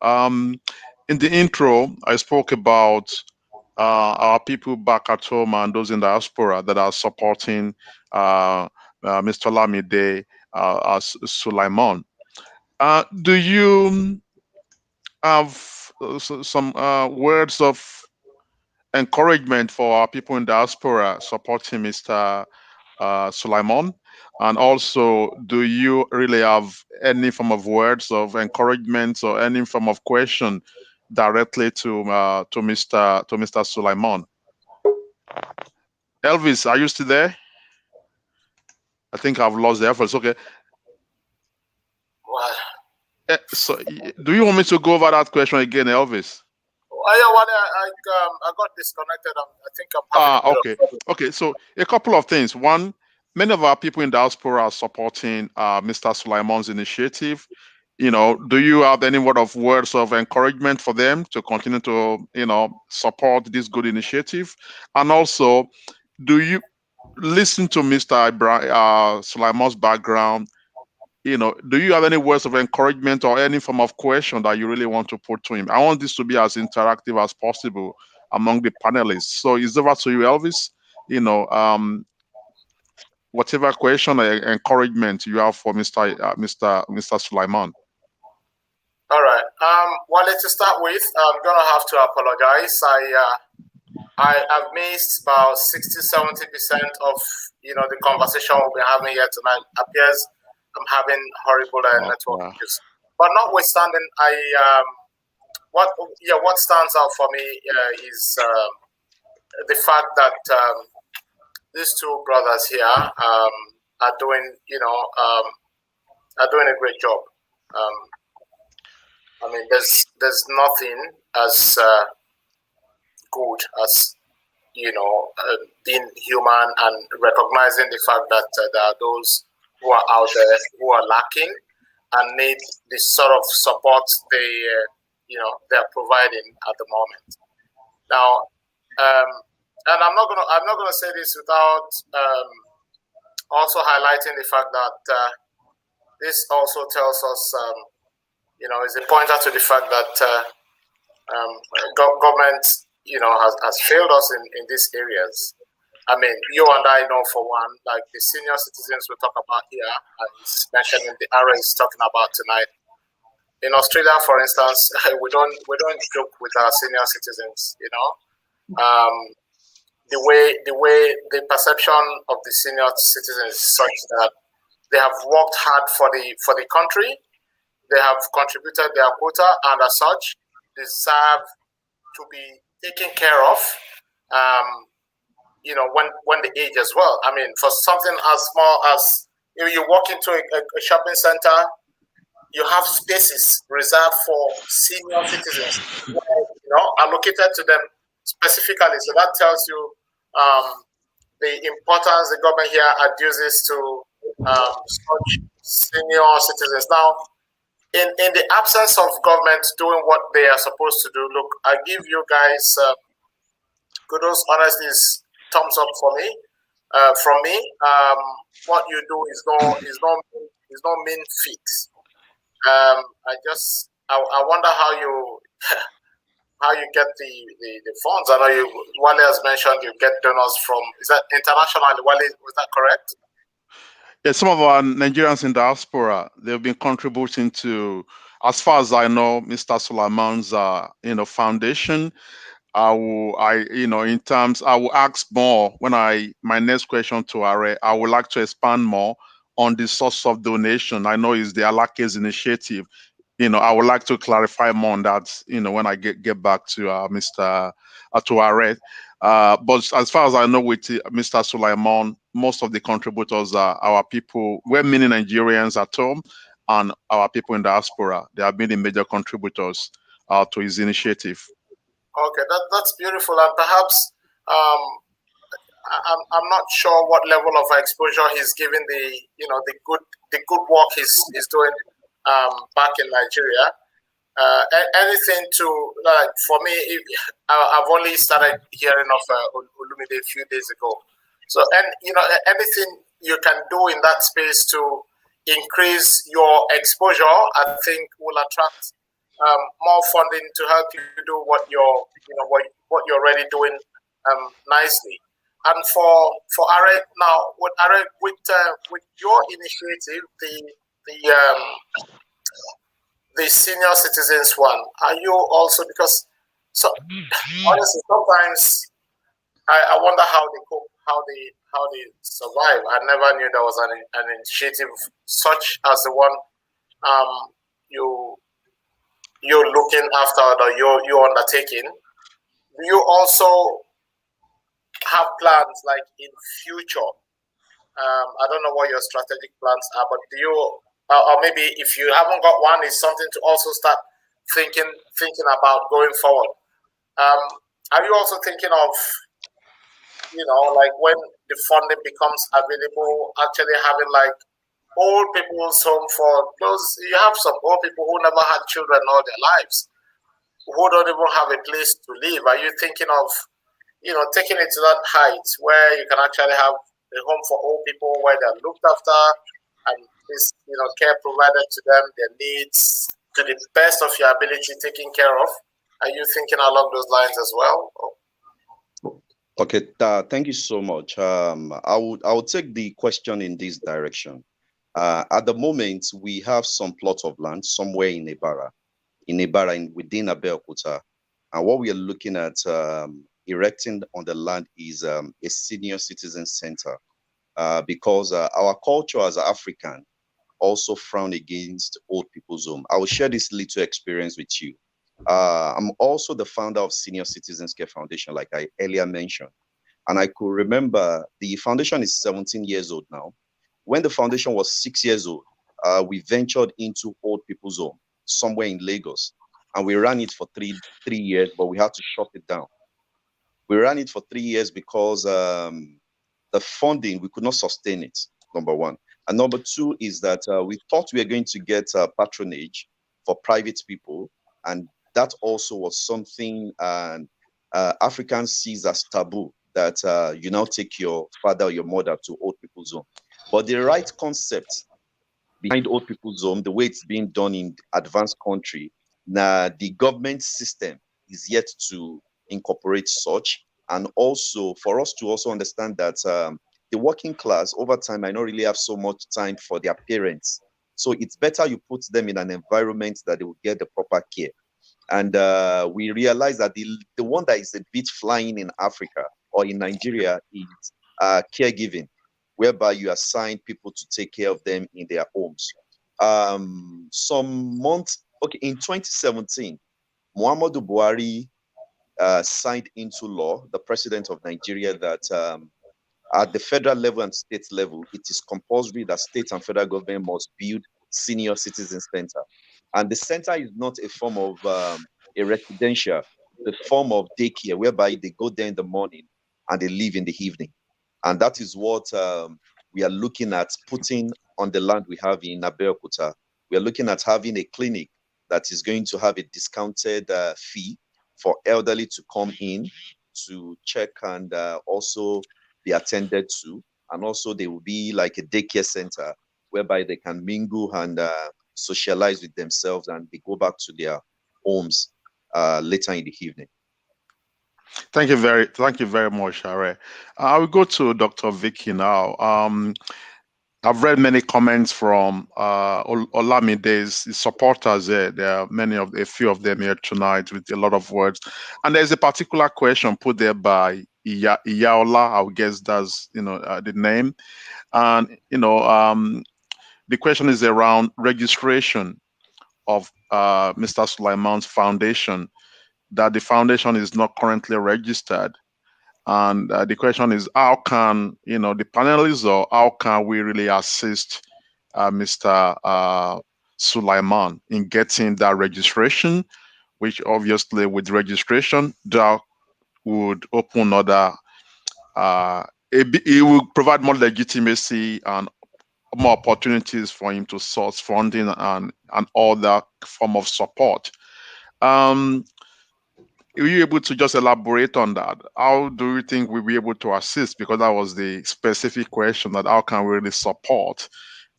In the intro, I spoke about our people back at home and those in the diaspora that are supporting Mr. Olamide Sulaimon. Do you have some words of encouragement for our people in diaspora supporting Mr. Sulaimon? And also, do you really have any form of words of encouragement or any form of question directly to Mr. Sulaimon? Elvis, are you still there? I think I've lost the efforts. Okay. Well, So, do you want me to go over that question again, Elvis? I got disconnected. I think I'm having okay. So a couple of things. One, many of our people in diaspora are supporting Mr. Sulaimon's initiative. Do you have any words of encouragement for them to continue to, support this good initiative? And also, do you listen to Mr. Sulaimon's background? Do you have any words of encouragement or any form of question that you really want to put to him? I want this to be as interactive as possible among the panelists. So it's over to you, Elvis. Whatever question or encouragement you have for Mr. Sulaimon. All right. Well, to start with, I'm gonna have to apologize. I have missed about 60-70% of the conversation we'll be having here tonight. Appears I'm having horrible network issues. But notwithstanding, what stands out for me is the fact that these two brothers here are doing a great job. I mean, there's nothing as good as being human and recognizing the fact that there are those who are out there who are lacking and need the sort of support they're providing at the moment. Now, And I'm not gonna say this without also highlighting the fact that this also tells us, is a pointer to the fact that government, has failed us in these areas. I mean, you and I know for one, like the senior citizens we talk about here, is mentioned in the RA is talking about tonight. In Australia, for instance, we don't joke with our senior citizens. The perception of the senior citizens is such that they have worked hard for the country, they have contributed their quota, and as such, deserve to be taken care of. When they age as well. I mean, for something as small as if you walk into a shopping center, you have spaces reserved for senior citizens, allocated to them specifically. So that tells you the importance the government here adduces to such senior citizens. Now, in the absence of government doing what they are supposed to do, look, I give you guys kudos. Honestly, is thumbs up for me. From me, what you do is no mean feat. I wonder how you how you get the funds. I know Wale has mentioned you get donors from, is that internationally? Wale, was that correct? Yeah, some of our Nigerians in diaspora, they've been contributing to, as far as I know, Mr. Sulaimon's foundation. I will ask more when my next question to Are, I would like to expand more on the source of donation. I know it's the Alakes initiative. I would like to clarify more on that, when I get back to Mr. To Are. But as far as I know, with Mr. Sulaimon, most of the contributors are our people. We're many Nigerians at home, and our people in diaspora. They have been the major contributors to his initiative. Okay, that's beautiful, and perhaps I'm not sure what level of exposure he's given the good work he's doing back in Nigeria. Anything to for me, I've only started hearing of Olumide a few days ago. So anything you can do in that space to increase your exposure, I think will attract more funding to help you do what what you're already doing nicely. And for Are now, with your initiative, the senior citizens one, are you also, because honestly sometimes I wonder how they cope, how they survive. I never knew there was an initiative such as the one you're looking after, or you're undertaking. Do you also have plans like in future? I don't know what your strategic plans are, but do you, or maybe if you haven't got one, it's something to also start thinking about going forward. Are you also thinking of, like when the funding becomes available, actually having like old people's home for those? You have some old people who never had children all their lives, who don't even have a place to live. Are you thinking of, taking it to that height where you can actually have a home for old people where they're looked after and this, care provided to them, their needs to the best of your ability taken care of? Are you thinking along those lines as well? Okay, thank you so much. I would take the question in this direction. At the moment, we have some plots of land somewhere in Ibara within Abeokuta, and what we are looking at erecting on the land is a senior citizen center, because our culture as African also frown against old people's home. I will share this little experience with you. I'm also the founder of Senior Citizens Care Foundation, like I earlier mentioned. And I could remember the foundation is 17 years old now. When the foundation was 6 years old, we ventured into old people's home somewhere in Lagos. And we ran it for three years, but we had to shut it down. We ran it for 3 years because the funding, we could not sustain it, number one. And number two is that we thought we were going to get patronage for private people. And that also was something Africans sees as taboo. that you now take your father or your mother to old people's home. But the right concept behind old people's home, the way it's being done in advanced country, now the government system is yet to incorporate such. And also for us to also understand that the working class over time might not really have so much time for their parents. So it's better you put them in an environment that they will get the proper care. And we realize that the one that is a bit flying in Africa or in Nigeria is caregiving, whereby you assign people to take care of them in their homes. Some months, okay, in 2017, Muhammadu Buhari signed into law, the president of Nigeria, that at the federal level and state level, it is compulsory that state and federal government must build senior citizens center. And the center is not a form of a residential, the form of daycare, whereby they go there in the morning and they leave in the evening. And that is what we are looking at putting on the land we have in Abeokuta. We are looking at having a clinic that is going to have a discounted fee for elderly to come in to check and also be attended to. And also there will be like a daycare center whereby they can mingle and socialize with themselves, and they go back to their homes later in the evening. Thank you very much, Are. I will go to Dr. Vicky now. I've read many comments from Olamide's supporters here. There are a few of them here tonight with a lot of words. And there's a particular question put there by Iyaola, I guess that's the name. And the question is around registration of Mr. Sulaimon's foundation, that the foundation is not currently registered. And the question is, how can the panelists, or how can we really assist Mr. Sulaimon in getting that registration, which obviously with registration that would open other it will provide more legitimacy and more opportunities for him to source funding and other form of support. Are you able to just elaborate on that? How do you think we'll be able to assist? Because that was the specific question, that how can we really support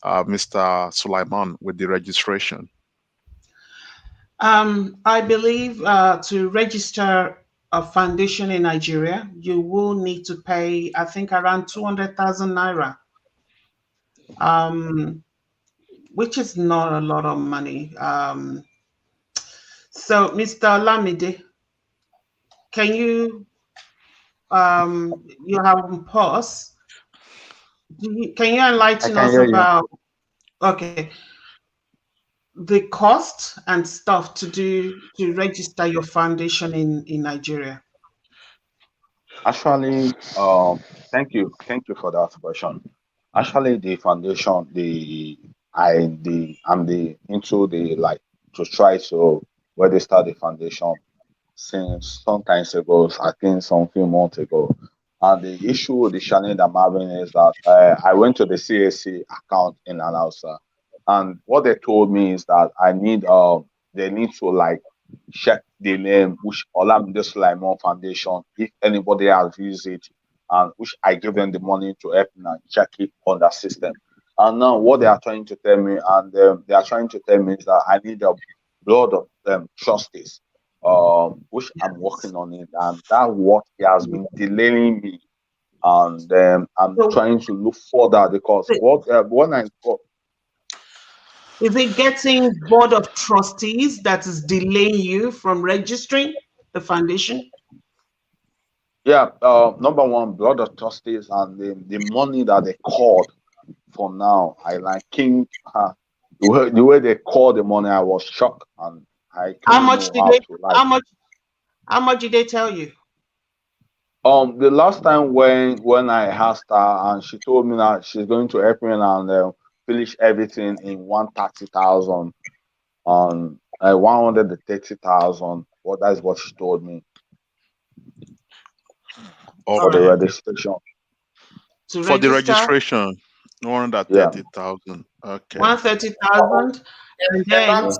Mr. Sulaimon with the registration? I believe to register a foundation in Nigeria, you will need to pay, I think, around 200,000 naira, which is not a lot of money. So, Mr. Olamide, can you have pause? Can you enlighten us about the cost and stuff to register your foundation in Nigeria? Actually, thank you for that question. Actually, the foundation, I'm into to try to register the foundation since some time ago. I think some few months ago. And the issue, the challenge I'm having is that I went to the CAC account in Anausa, and what they told me is that they need to check the name, which Olamide Sulaimon Foundation, if anybody has used it, and which I give them the money to help me and check it on the system. And now what they are trying to tell me, and they are trying to tell me, is that I need a blood of trustees, which I'm working on it, and that what has been delaying me. And I'm trying to look further, because when I got. Is it getting board of trustees that is delaying you from registering the foundation? Yeah, number one, board of trustees, and the money that they called for now. I the way they called the money, I was shocked, and I How much did they tell you? The last time when I asked her, and she told me that she's going to help me and finish everything in 130,000 on 130,000. Well, that's what she told me. For the registration. For the registration, 130,000. Okay. 130,000, and then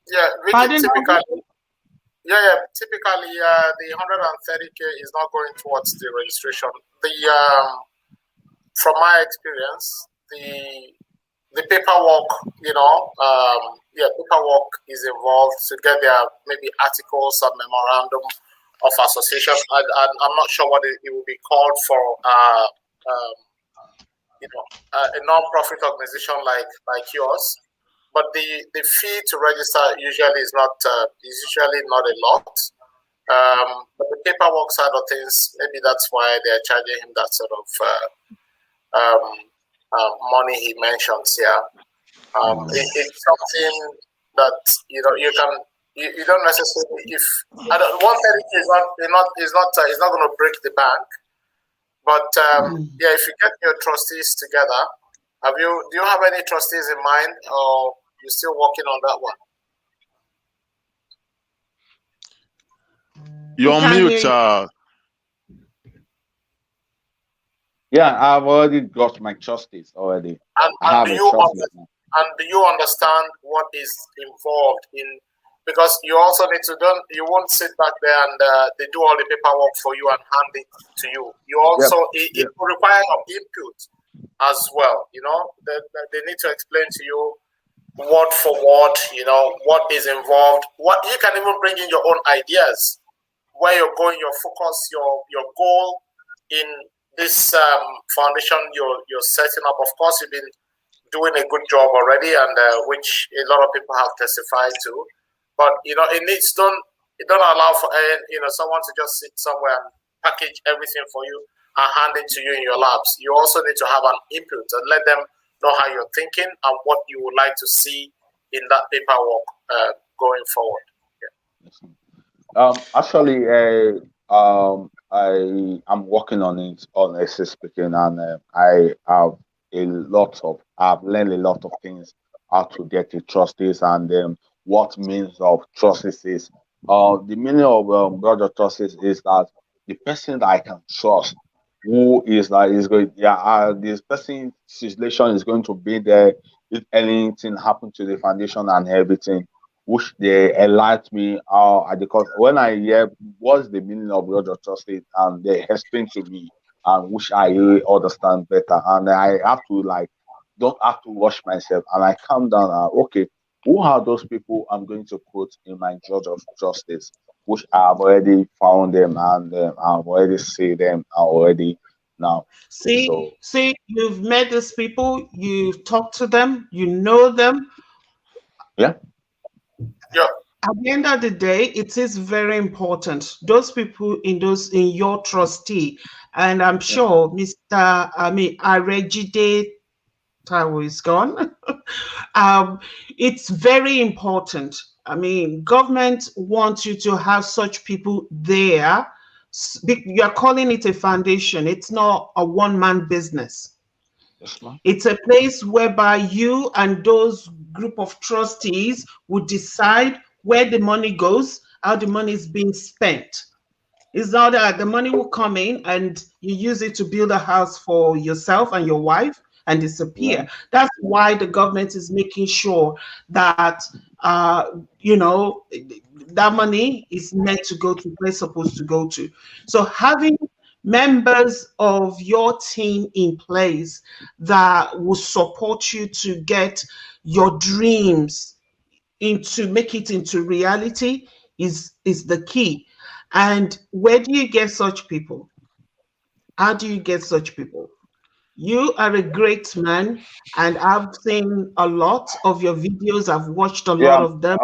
yeah, typically Typically, the 130K is not going towards the registration. From my experience, the paperwork, paperwork is involved to get their maybe articles or memorandum of association. I'm not sure what it will be called for. A non-profit organization like yours. But the fee to register usually is not a lot. But the paperwork side of things, maybe that's why they're charging him that sort of money he mentions here. It's something that you don't necessarily, if 130 is not going to break the bank, but if you get your trustees together, do you have any trustees in mind, or you're still working on that one? You're on mute. Yeah, I've already got my trustees already. And do you understand what is involved in? Because you also need to you won't sit back there and they do all the paperwork for you and hand it to you. You also it will require your input as well. They need to explain to you word for word, what is involved. What you can even bring in your own ideas, where you're going, your focus, your goal in this foundation you're setting up. Of course, you've been doing a good job already, and which a lot of people have testified to. But it don't allow for someone to just sit somewhere and package everything for you and hand it to you in your laps. You also need to have an input and let them know how you're thinking and what you would like to see in that paperwork going forward. Actually, I am working on it, honestly speaking, and I've learned a lot of things, how to get the trustees and what means of trustees is. The meaning of brother trustees is that the person that I can trust, who is going, this person's situation is going to be there if anything happened to the foundation and everything, which they enlighten me because when I hear what's the meaning of brother trustees and they explain to me and which I really understand better, and I have to don't have to rush myself, and I calm down and okay, who are those people I'm going to put in my judge of justice, which I've already found them and I've already seen them already now. See, you've met these people, you've talked to them, you know them. Yeah. At the end of the day, it is very important. Those people in your trustee, and I'm sure Mr. Arejide Taiwo is gone. It's very important. Government wants you to have such people there. You're calling it a foundation. It's not a one-man business. Yes, ma'am. It's a place whereby you and those group of trustees would decide where the money goes, how the money is being spent. It's not that the money will come in and you use it to build a house for yourself and your wife and disappear. Yeah. That's why the government is making sure that that money is meant to go to where it's supposed to go to. So having members of your team in place that will support you to get your dreams make it into reality is the key. And where do you get such people? How do you get such people? You are a great man, and I've seen a lot of your videos. I've watched a lot of them.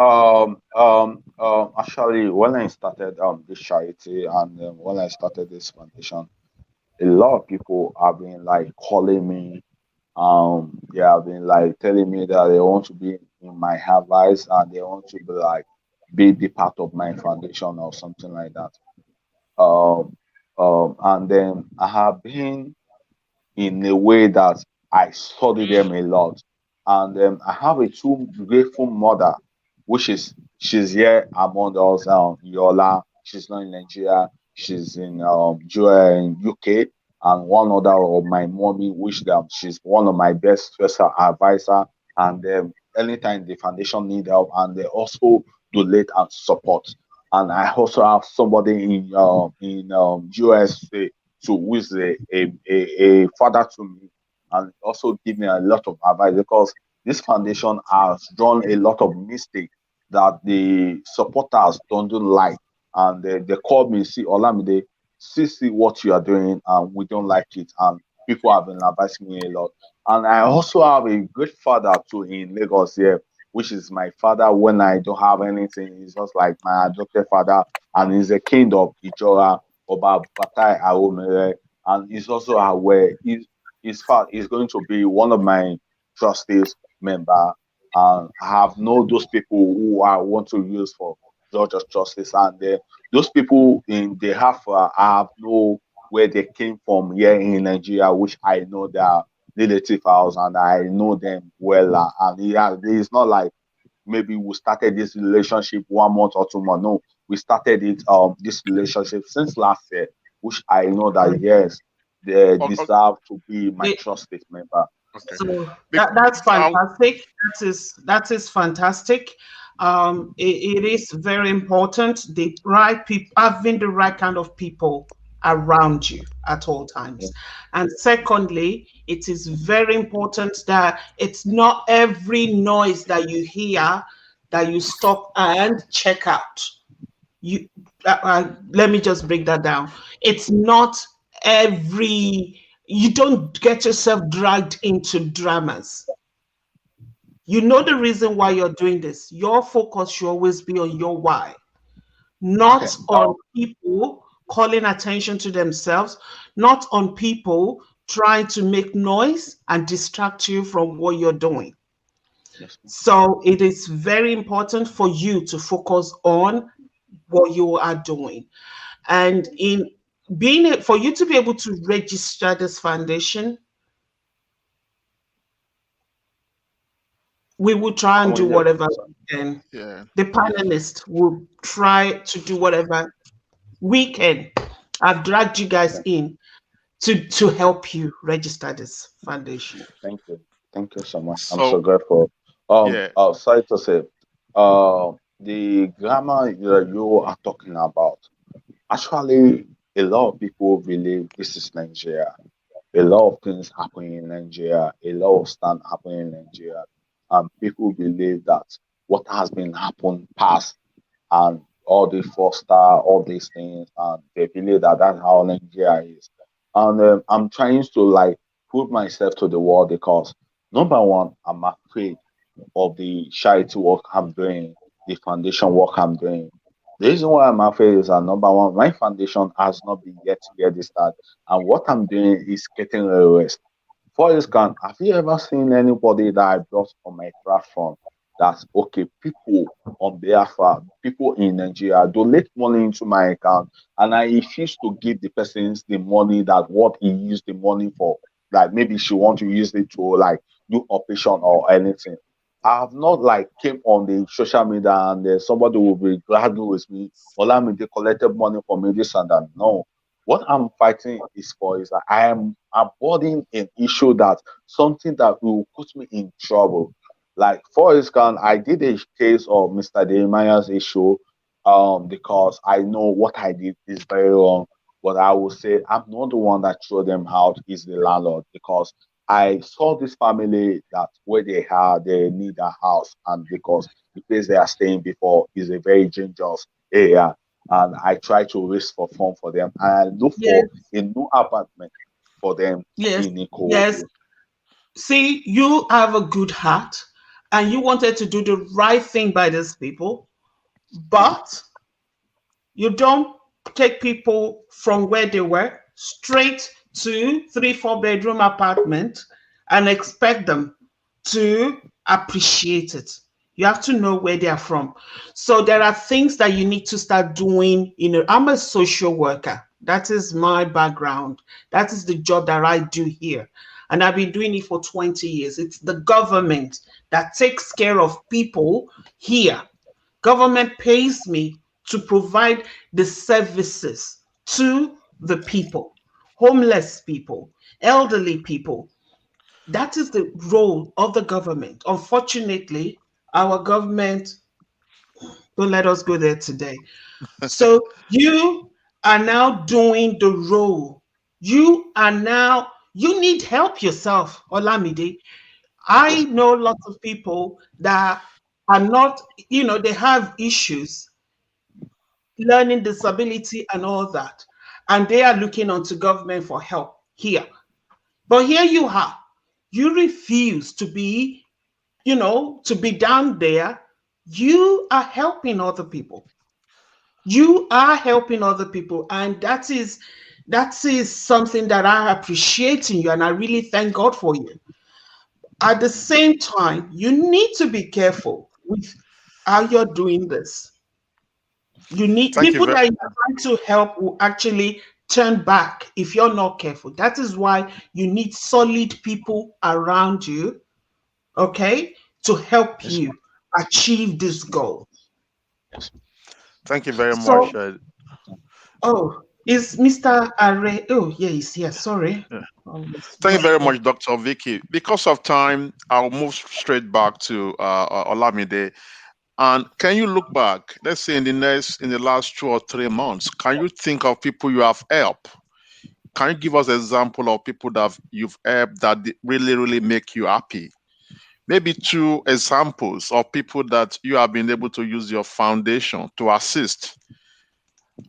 Actually, when I started this charity and when I started this foundation, a lot of people have been calling me. They have been telling me that they want to be in my advice and they want to be the part of my foundation or something like that. And then I have been in a way that I study them a lot. And I have a two grateful mother, she's here among us, Yola. She's not in Nigeria. She's in UK. And one other of my mommy, she's one of my best special advisor. And anytime the foundation need help, and they also donate and support. and I also have somebody in USA to who is a father to me, and also give me a lot of advice because this foundation has done a lot of mistakes that the supporters don't like, and they call me, see Olamide, see what you are doing, and we don't like it, and people have been advising me a lot. And I also have a great father too in Lagos here, which is my father when I don't have anything. He's just like my adopted father, and he's a king of Ijora, Oba Batai Awomere, and he's also aware he's going to be one of my trustees member, and I have know those people who I want to use for Georgia's justice, and those people in the half I have know where they came from here in Nigeria, which I know they are relative house and I know them well. And yeah, it's not like maybe we started this relationship 1 month or 2 months. No, we started it this relationship since last year, which I know that yes, they Okay. deserve to be my They- trusted member. Okay. So Bec- that's um, fantastic. That is fantastic. It is very important. The right people, having the right kind of people around you at all Yeah. times. And secondly, it is very important that it's not every noise that you hear that you stop and check out. You Let me just break that down. It's not every You don't get yourself dragged into dramas. You know the reason why you're doing this. Your focus should always be on your why, Okay. not on people calling attention to themselves, not on people trying to make noise and distract you from what you're doing. Yes. So it is very important for you to focus on what you are doing. And in for you to be able to register this foundation, we will try and Come do on, yes. whatever we can. yeah. The panelists will try to do whatever we can. I've dragged you guys Yeah. in to help you register this foundation. Thank you. Thank you so much. I'm So so grateful. yeah. Sorry to say, the grammar you are talking about, actually, a lot of people believe this is Nigeria. A lot of things happening in Nigeria, a lot of stuff happening in Nigeria, and people believe that what has been happened past and all the foster, all these things, and they believe that that's how Nigeria is. And I'm trying to like put myself to the wall because number one, I'm afraid of the charity work I'm doing, the foundation work I'm doing. The reason why I'm afraid is that number one, my foundation has not been yet registered, and what I'm doing is getting a rest. For instance, have you ever seen anybody that I brought on my platform that's okay, people on behalf of people in Nigeria donate money into my account and I refuse to give the persons the money that what he used the money for. Like maybe she want to use it to like do operation or anything. I have not like came on the social media and somebody will be glad with me. Well, I mean, they collected money from me, this and that. No, what I'm fighting is for is that I am avoiding an issue that something that will put me in trouble. Like for instance, I did a case of Mr. Jeremiah's issue because I know what I did is very wrong. But I will say I'm not the one that threw them out, is the landlord because I saw this family that where they need a house and because the place they are staying before is a very dangerous area and I try to raise for fund for them. And I look Yes, for a new apartment for them yes, in yes. Ikorodu. See, you have a good heart and you wanted to do the right thing by these people, but you don't take people from where they were straight to 3 4 bedroom apartment and expect them to appreciate it. You have to know where they are from. So there are things that you need to start doing. I'm a social worker. That is my background. That is the job that I do here. And I've been doing it for 20 years. It's the government that takes care of people here. Government pays me to provide the services to the people, homeless people, elderly people. That is the role of the government. Unfortunately, our government Don't let us go there today. So you are now doing the role. You need help yourself, Olamide. I know lots of people that are not, they have issues, learning disability and all that, and they are looking onto government for help here. But here you are, you refuse to be, to be down there. You are helping other people. You are helping other people, and that is something that I appreciate in you, and I really thank God for you. At the same time, you need to be careful with how you're doing this. You need Thank you people very that you're trying to help will actually turn back if you're not careful. That is why you need solid people around you, okay, to help Yes, you achieve this goal. yes. thank you very much. So, oh, is Mr. Are? Oh, yeah, he's here. Sorry. Yeah. Oh, it's Thank you not very there. much, Dr. Vicky. Because of time, I'll move straight back to Olamide. And can you look back, let's say in the last 2 or 3 months, can you think of people you have helped? Can you give us an example of people that you've helped that really, really make you happy? Maybe 2 examples of people that you have been able to use your foundation to assist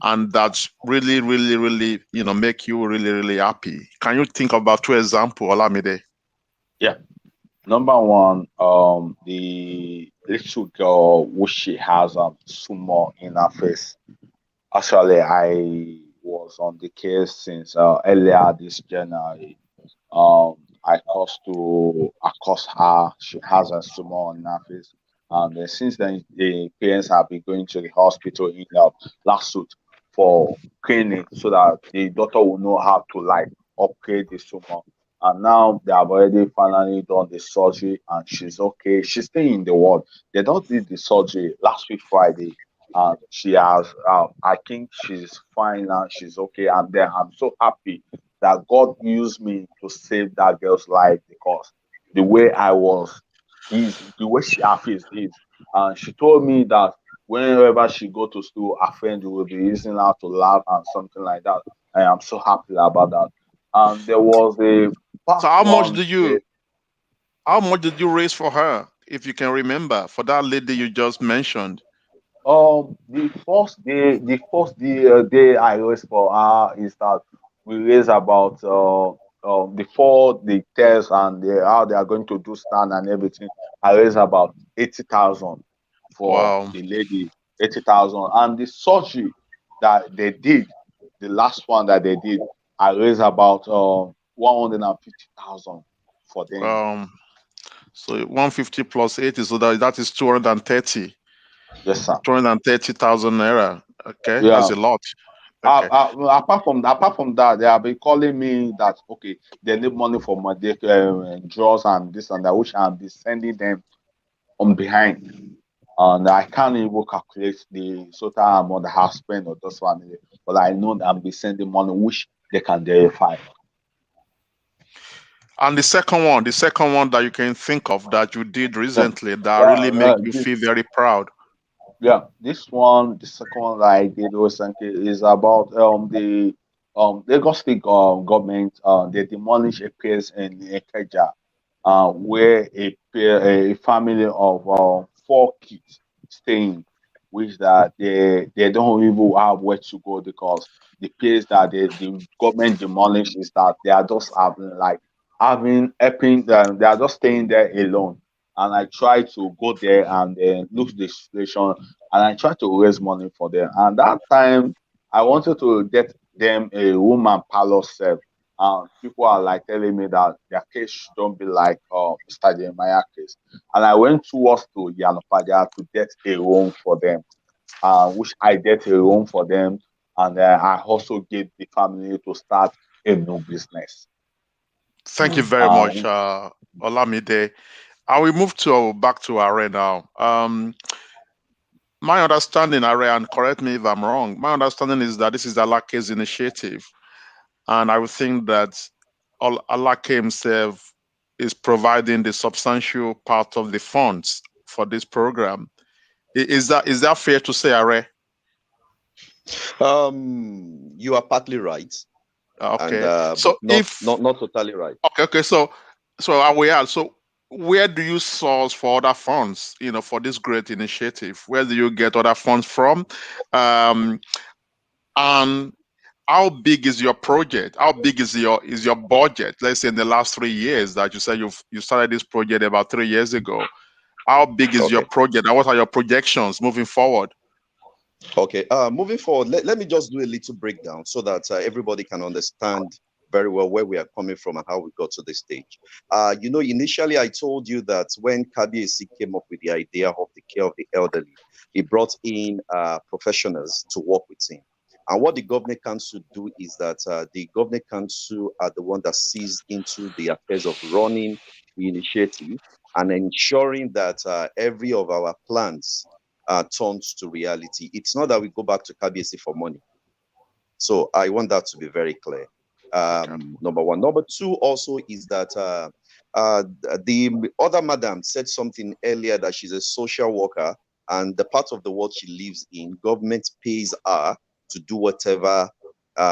and that really, really, really, make you really, really happy. Can you think about 2 examples, Olamide? Yeah. Number one, the little girl which she has sumo in her face. Actually, I was on the case since earlier this January. Um, I caused to accost her. She has a sumo on her face. And since then, the parents have been going to the hospital in last week for cleaning so that the doctor will know how to like upgrade the sumo. And now they have already finally done the surgery and she's okay. She's still in the ward. They don't did the surgery last week Friday and she has I think she's fine now, she's okay. And then I'm so happy that God used me to save that girl's life because the way I was is the way she feels is. And she told me that whenever she go to school, her friend will be using her to laugh and something like that. I am so happy about that. And there was a So past one day. how much did you raise for her, if you can remember, for that lady you just mentioned? The first day I raised for her is that we raised about before the test and how they are going to do stand and everything. I raised about 80,000 for Wow. the lady, 80,000, and the surgery that they did, the last one that they did, I raised about 150,000 for them. Um, so 150 plus 80, so that is 230. Yes, sir. 230,000 naira. Okay, that's Yeah. a lot. Okay. Apart from that, they have been calling me that okay, they need money for my draws and this and that, which I'll be sending them on behind, and I can't even calculate the total amount I have spent on those family, but I know that I'll be sending money which they can verify. And the second one that you can think of that you did Yeah, recently that yeah, really make you feel very proud. yeah. This one, the second one that I did recently is about the Lagos State government they demolished a place in Ikeja where a family of 4 kids staying, which that they don't even have where to go because the place that the government demolished is that they are just having helping them, they are just staying there alone. And I try to go there and look the situation and I try to raise money for them. And that time I wanted to get them a room and parlor set, people are like telling me that their case don't be like Mr. Jeremiah case. And I went towards to Yanopadia to get a room for them, which I get a room for them. And I also gave the family to start a new business. Thank you very much, Um, Olamide. I will move to back to Are now. My understanding, Are, and correct me if I'm wrong, my understanding is that this is Alake's initiative. And I would think that Alake himself is providing the substantial part of the funds for this program. Is that fair to say, Are? You are partly right. Okay. And So but not totally right. okay. So are we are so where do you source for other funds, for this great initiative? Where do you get other funds from? Um, and how big is your project? How big is your budget? Let's say in the last 3 years that you said you started this project about 3 years ago. How big is your Okay. project, and what are your projections moving forward? Okay. Moving forward, let me just do a little breakdown so that everybody can understand very well where we are coming from and how we got to this stage. Initially I told you that when KBAC came up with the idea of the care of the elderly, he brought in professionals to work with him. And what the Government Council do is that the Government Council are the one that sees into the affairs of running the initiative and ensuring that every of our plans turns to reality. It's not that we go back to KBAC for money. So I want that to be very clear. Number one. Number two also is that the other madam said something earlier that she's a social worker, and the part of the world she lives in, government pays her to do whatever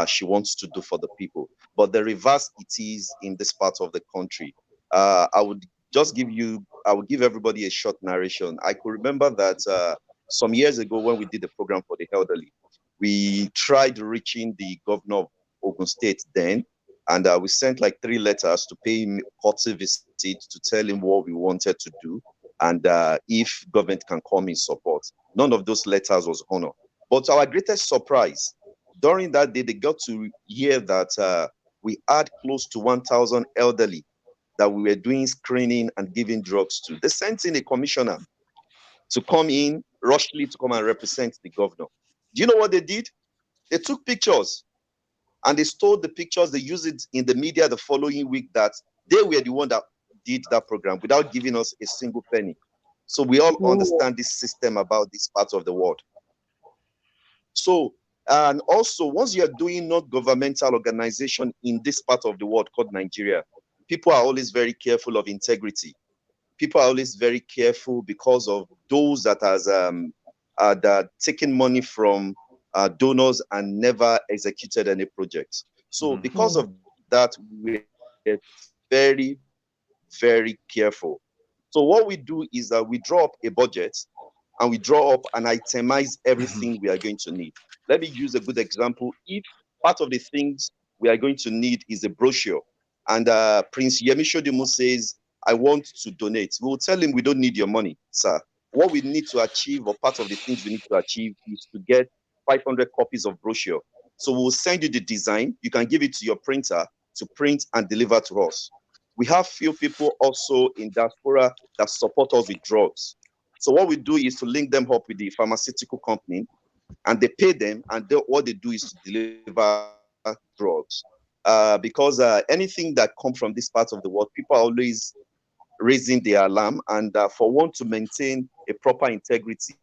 she wants to do for the people. But the reverse it is in this part of the country. I would give everybody a short narration. I could remember that some years ago when we did the program for the elderly, we tried reaching the governor of Ogun State then, and we sent like 3 letters to pay him a courtesy visit to tell him what we wanted to do and if government can come in support. None of those letters was honored. But our greatest surprise, during that day, they got to hear that we had close to 1,000 elderly that we were doing screening and giving drugs to. They sent in a commissioner to come in, rushly to come and represent the governor. Do you know what they did? They took pictures and they stole the pictures. They used it in the media the following week that they were the one that did that program without giving us a single penny. So we all understand this system about this part of the world. So, and also once you're doing not governmental organization in this part of the world called Nigeria, people are always very careful of integrity. People are always very careful because of those that has that taken money from donors and never executed any projects. So because of that, we're very, very careful. So what we do is that we draw up a budget and we draw up and itemize everything we are going to need. Let me use a good example. If part of the things we are going to need is a brochure, and Prince Yemi Shodimu says, I want to donate, we will tell him we don't need your money, sir. What we need to achieve, or part of the things we need to achieve, is to get 500 copies of brochure. So we'll send you the design. You can give it to your printer to print and deliver to us. We have few people also in diaspora that support us with drugs. So what we do is to link them up with the pharmaceutical company, and they pay them, and what they do is to deliver drugs. Because anything that comes from this part of the world, people are always raising the alarm, and for one to maintain a proper integrity,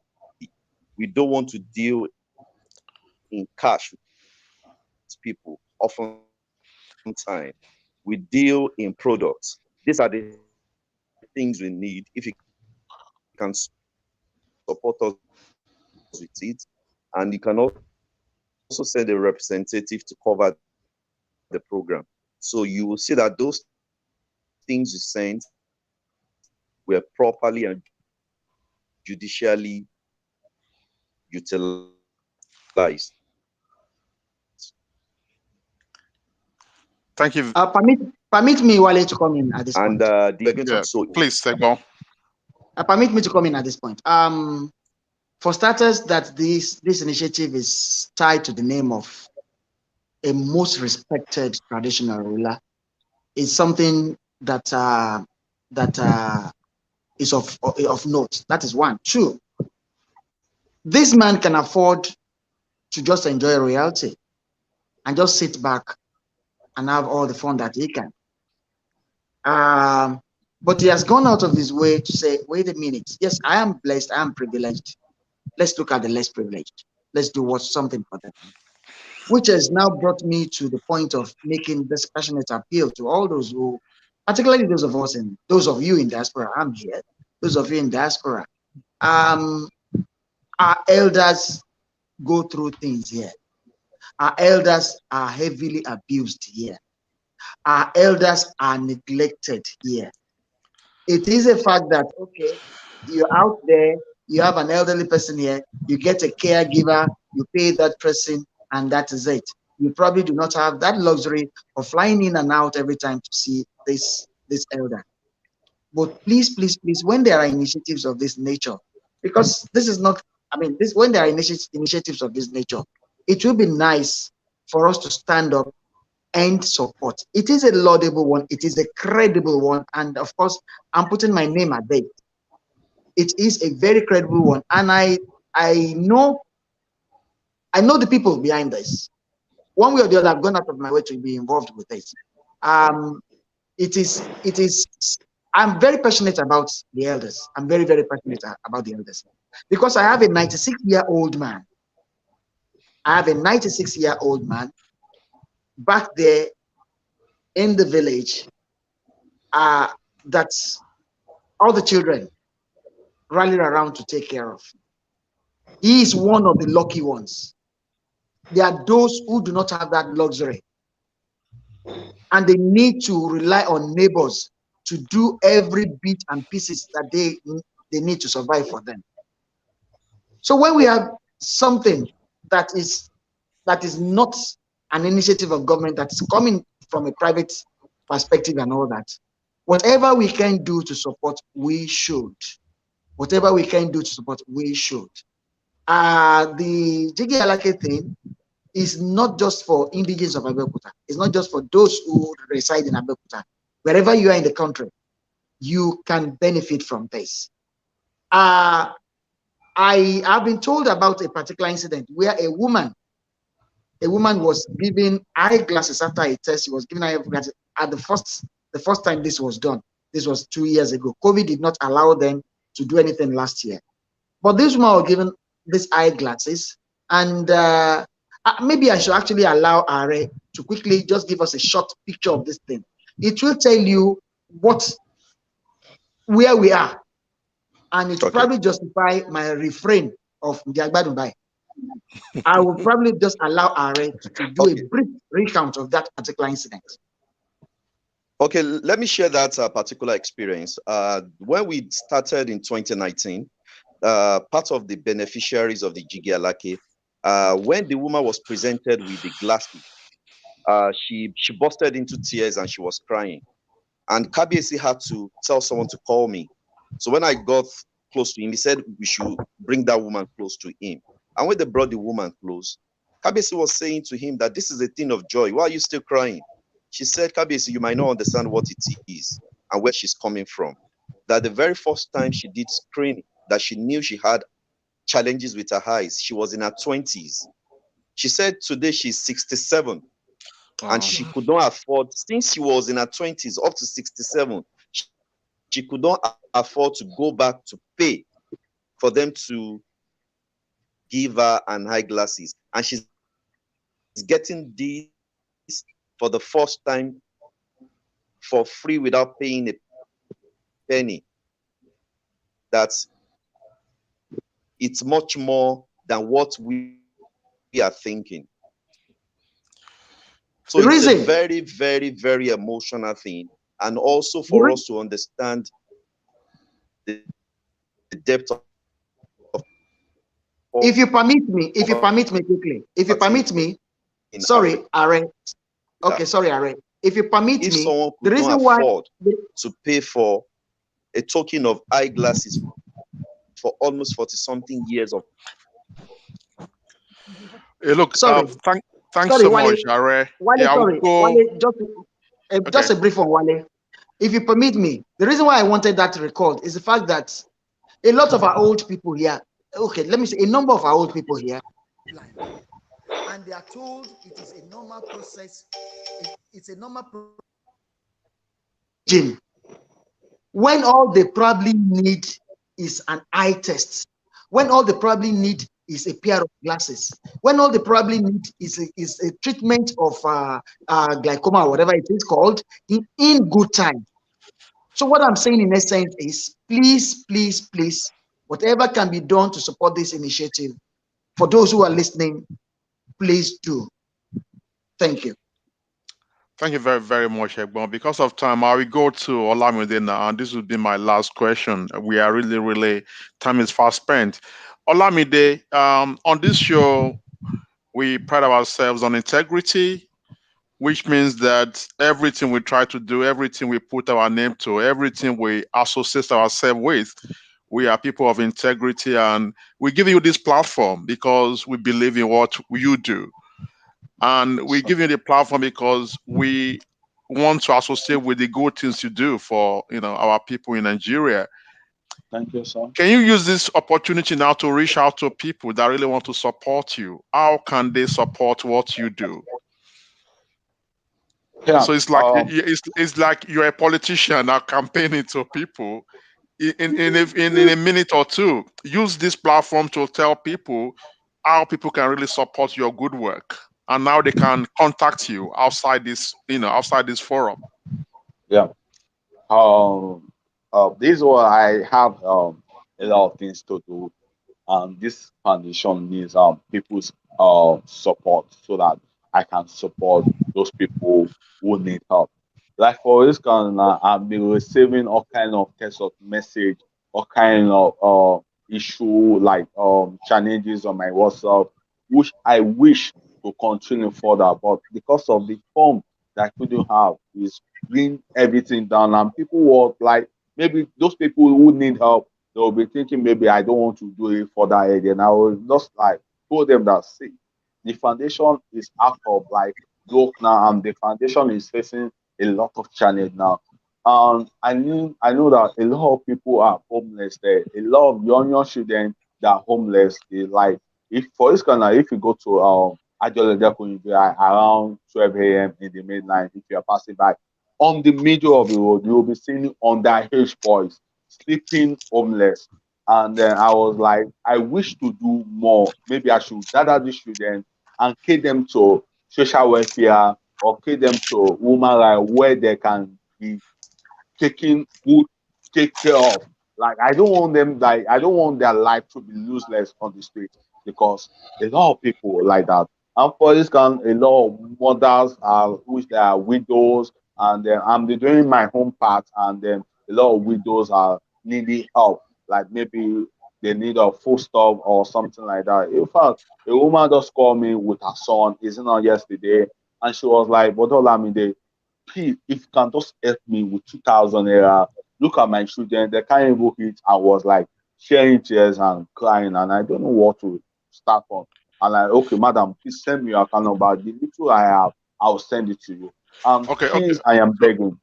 we don't want to deal in cash with people. Oftentimes, we deal in products. These are the things we need. If you can support us with it, and you can also send a representative to cover the program. So you will see that those things you sent were properly and judicially utilized. Thank you. Permit me, Wale, to come in at this point. Please, go. Permit me to come in at this point. For starters, that this initiative is tied to the name of a most respected traditional ruler is something that is of note. That is one. Two, this man can afford to just enjoy royalty and just sit back and have all the fun that he can. But he has gone out of his way to say, wait a minute, yes, I am blessed, I am privileged. Let's look at the less privileged. Let's do something for them. Which has now brought me to the point of making this passionate appeal to all those who, particularly those of you in diaspora, I'm here, those of you in diaspora. Our elders go through things here. Our elders are heavily abused here. Our elders are neglected here. It is a fact that, okay, you're out there, you have an elderly person here, you get a caregiver, you pay that person, and that is it. You probably do not have that luxury of flying in and out every time to see this elder. But please, please, please, when there are initiatives of this nature, because this is not, I mean, this when there are initiatives of this nature, it will be nice for us to stand up and support. It is a laudable one, it is a credible one, and of course, I'm putting my name at it. It is a very credible one, and I know the people behind this. One way or the other, I've gone out of my way to be involved with this. It is. I'm very passionate about the elders. I'm very, very passionate about the elders because I have a 96-year-old man. I have a 96-year-old man back there in the village. That's all the children rally around to take care of. He is one of the lucky ones. There are those who do not have that luxury, and they need to rely on neighbors to do every bit and pieces that they need to survive for them. So when we have something that is not an initiative of government, that's coming from a private perspective and all that, whatever we can do to support, we should. Whatever we can do to support, we should. The Jigi Alake thing is not just for indigenes of Abeokuta. It's not just for those who reside in Abeokuta. Wherever you are in the country, you can benefit from this. I have been told about a particular incident where a woman was given eyeglasses after a test. She was given eyeglasses at the first time this was done. This was 2 years ago. COVID did not allow them to do anything last year. But this woman was given these eyeglasses, and maybe I should actually allow Are to quickly just give us a short picture of this thing. It will tell you where we are, and it will probably justify my refrain of Ndiagbadubai. I will probably just allow Are to do a brief recount of that particular incident. Okay, let me share that particular experience. When we started in 2019, part of the beneficiaries of the Jigi Alake, when the woman was presented with the glasses, she busted into tears and she was crying. And KBC had to tell someone to call me. So when I got close to him, he said we should bring that woman close to him. And when they brought the woman close, KBC was saying to him that this is a thing of joy. Why are you still crying? She said, KBC, you might not understand what it is and where she's coming from. That the very first time she did screening, that she knew she had challenges with her eyes, she was in her 20s. She said today she's 67. And she could not afford, since she was in her 20s up to 67, she could not afford to go back to pay for them to give her an eyeglasses. And she's getting these for the first time for free without paying a penny. That's it's much more than what we are thinking. So it's a very, very, very emotional thing. And also for us to understand the depth of if you permit me quickly, if you permit me, sorry, Are. Okay, sorry, Are. If you permit me, someone could the reason why afford to pay for a token of eyeglasses for almost 40-something years of. Hey, look, sorry. Thanks so much, Are. Wale, yeah, sorry. Wale, just a brief one, Wale. If you permit me, the reason why I wanted that record is the fact that a lot of our old people here, okay, let me say, a number of our old people here, and they are told it is a normal process. It's a normal process. When all they probably need is an eye test, when all they probably need is a pair of glasses, when all they probably need is a treatment of glaucoma or whatever it is called in good time. So what I'm saying in essence is, please, please, please, Whatever can be done to support this initiative, for those who are listening, please do. Thank you. Thank you very, very much, Egbon. Because of time, I will go to Olamide now, and this will be my last question. We are really, time is fast spent. Olamide, on this show, we pride ourselves on integrity, which means that everything we try to do, everything we put our name to, everything we associate ourselves with, we are people of integrity, and we give you this platform because we believe in what you do. And we give you the platform because we want to associate with the good things you do for our people in Nigeria. Thank you, sir. Can you use this opportunity now to reach out to people that really want to support you? How can they support what you do? Yeah. So it's like you're a politician now campaigning to people. In a minute or two, use this platform to tell people how people can really support your good work, and now they can contact you outside this forum. Yeah. This is what I have a lot of things to do, and this foundation needs people's support so that I can support those people who need help. Like for this kind, I've been receiving all kind of text of message, all kind of issue like challenges on my WhatsApp, which I wish to continue further, but because of the form that I couldn't have is bring everything down, and people were like maybe those people who need help, they'll be thinking maybe I don't want to do it for that age. And I will just like told them that see, the foundation is out of like broke now, and the foundation is facing a lot of challenge now. I know that a lot of people are homeless there. A lot of young children that are homeless. They like if for this kind of if you go to Ajolojaku around 12 a.m. in the midnight, if you are passing by on the middle of the road, you will be seeing underage boys sleeping homeless. And then I was like, I wish to do more. Maybe I should gather these children and take them to social welfare or take them to women right where they can be taken good take care of. Like I don't want them like I don't want their life to be useless on the street because a lot of people like that. And for this kind, a lot of mothers are which they are widows, and then I'm doing my home part, and then a lot of widows are needing help. Like maybe they need a food stuff or something like that. In fact, a woman just called me with her son, isn't on yesterday, and she was like, "But Olamide, please, if you can just help me with 2,000 naira, look at my children, they can't even eat." I was like sharing tears and crying, and I don't know what to start from. And like, okay, madam, please send me your account number. The little I have, I'll send it to you. Okay. Please, I am begging.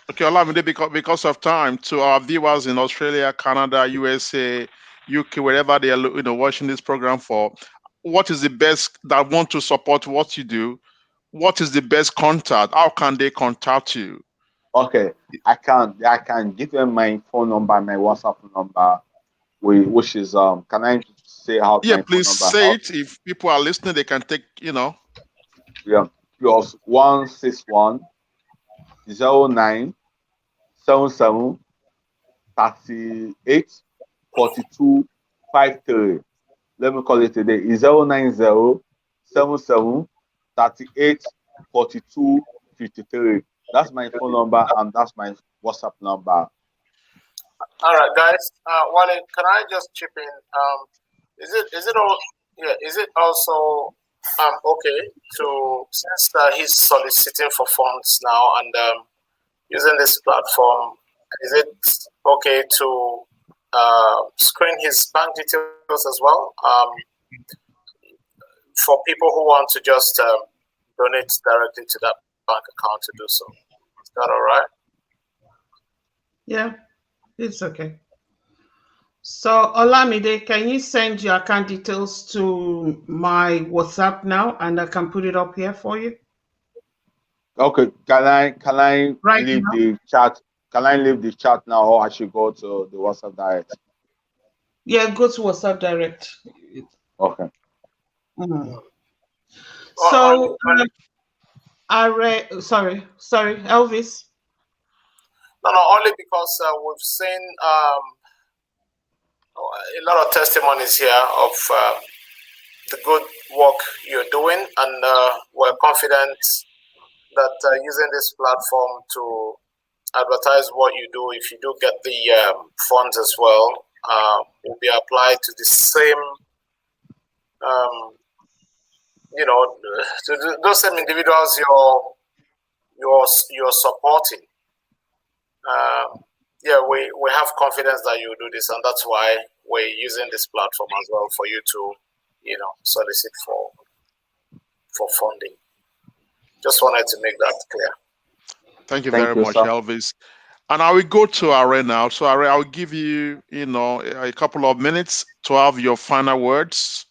Okay, Olamide, because of time, to our viewers in Australia, Canada, USA, UK, wherever they are, watching this program for, what is the best that want to support what you do? What is the best contact? How can they contact you? Okay, I can give them my phone number, my WhatsApp number, which is can I say out Yeah, my phone please number say out? it. If people are listening, they can take. Yeah, plus 161 09 77 38 42 53. Let me call it today. Is 090 77 38 42 53. That's my phone number and that's my WhatsApp number. All right, guys. Wale, can I just chip in? Is it also okay to since he's soliciting for funds now and using this platform? Is it okay to screen his bank details as well for people who want to just donate directly to that bank account to do so? Is that all right? Yeah, it's okay. So Olamide, can you send your account details to my WhatsApp now, and I can put it up here for you? Okay, can I Right leave now? the chat? Can I leave the chat now, or I should go to the WhatsApp direct? Yeah, go to WhatsApp direct. Okay. Mm. Well, So, sorry, Elvis. No, only because we've seen a lot of testimonies here of the good work you're doing, and we're confident that using this platform to advertise what you do, if you do get the funds as well, will be applied to the same, to those same individuals you're supporting. We have confidence that you do this, and that's why we're using this platform as well for you to, solicit for funding. Just wanted to make that clear. Thank you very much, Elvis. And I will go to Are now. So Are, I'll give you, a couple of minutes to have your final words.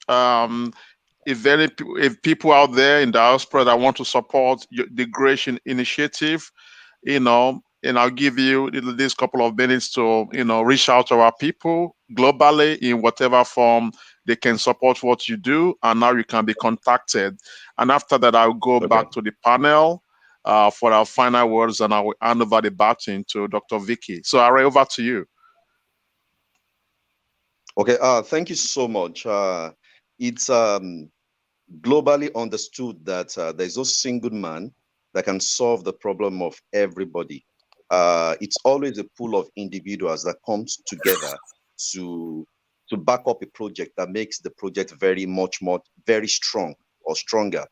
If people out there in diaspora that want to support the Creation Initiative, and I'll give you this couple of minutes to, reach out to our people globally in whatever form they can support what you do. And now you can be contacted. And after that, I'll go back to the panel for our final words, and I will hand over the baton to Dr. Vicky. So, Are, over to you. Okay. Thank you so much. It's globally understood that there's no single man that can solve the problem of everybody. It's always a pool of individuals that comes together to back up a project that makes the project very strong or stronger.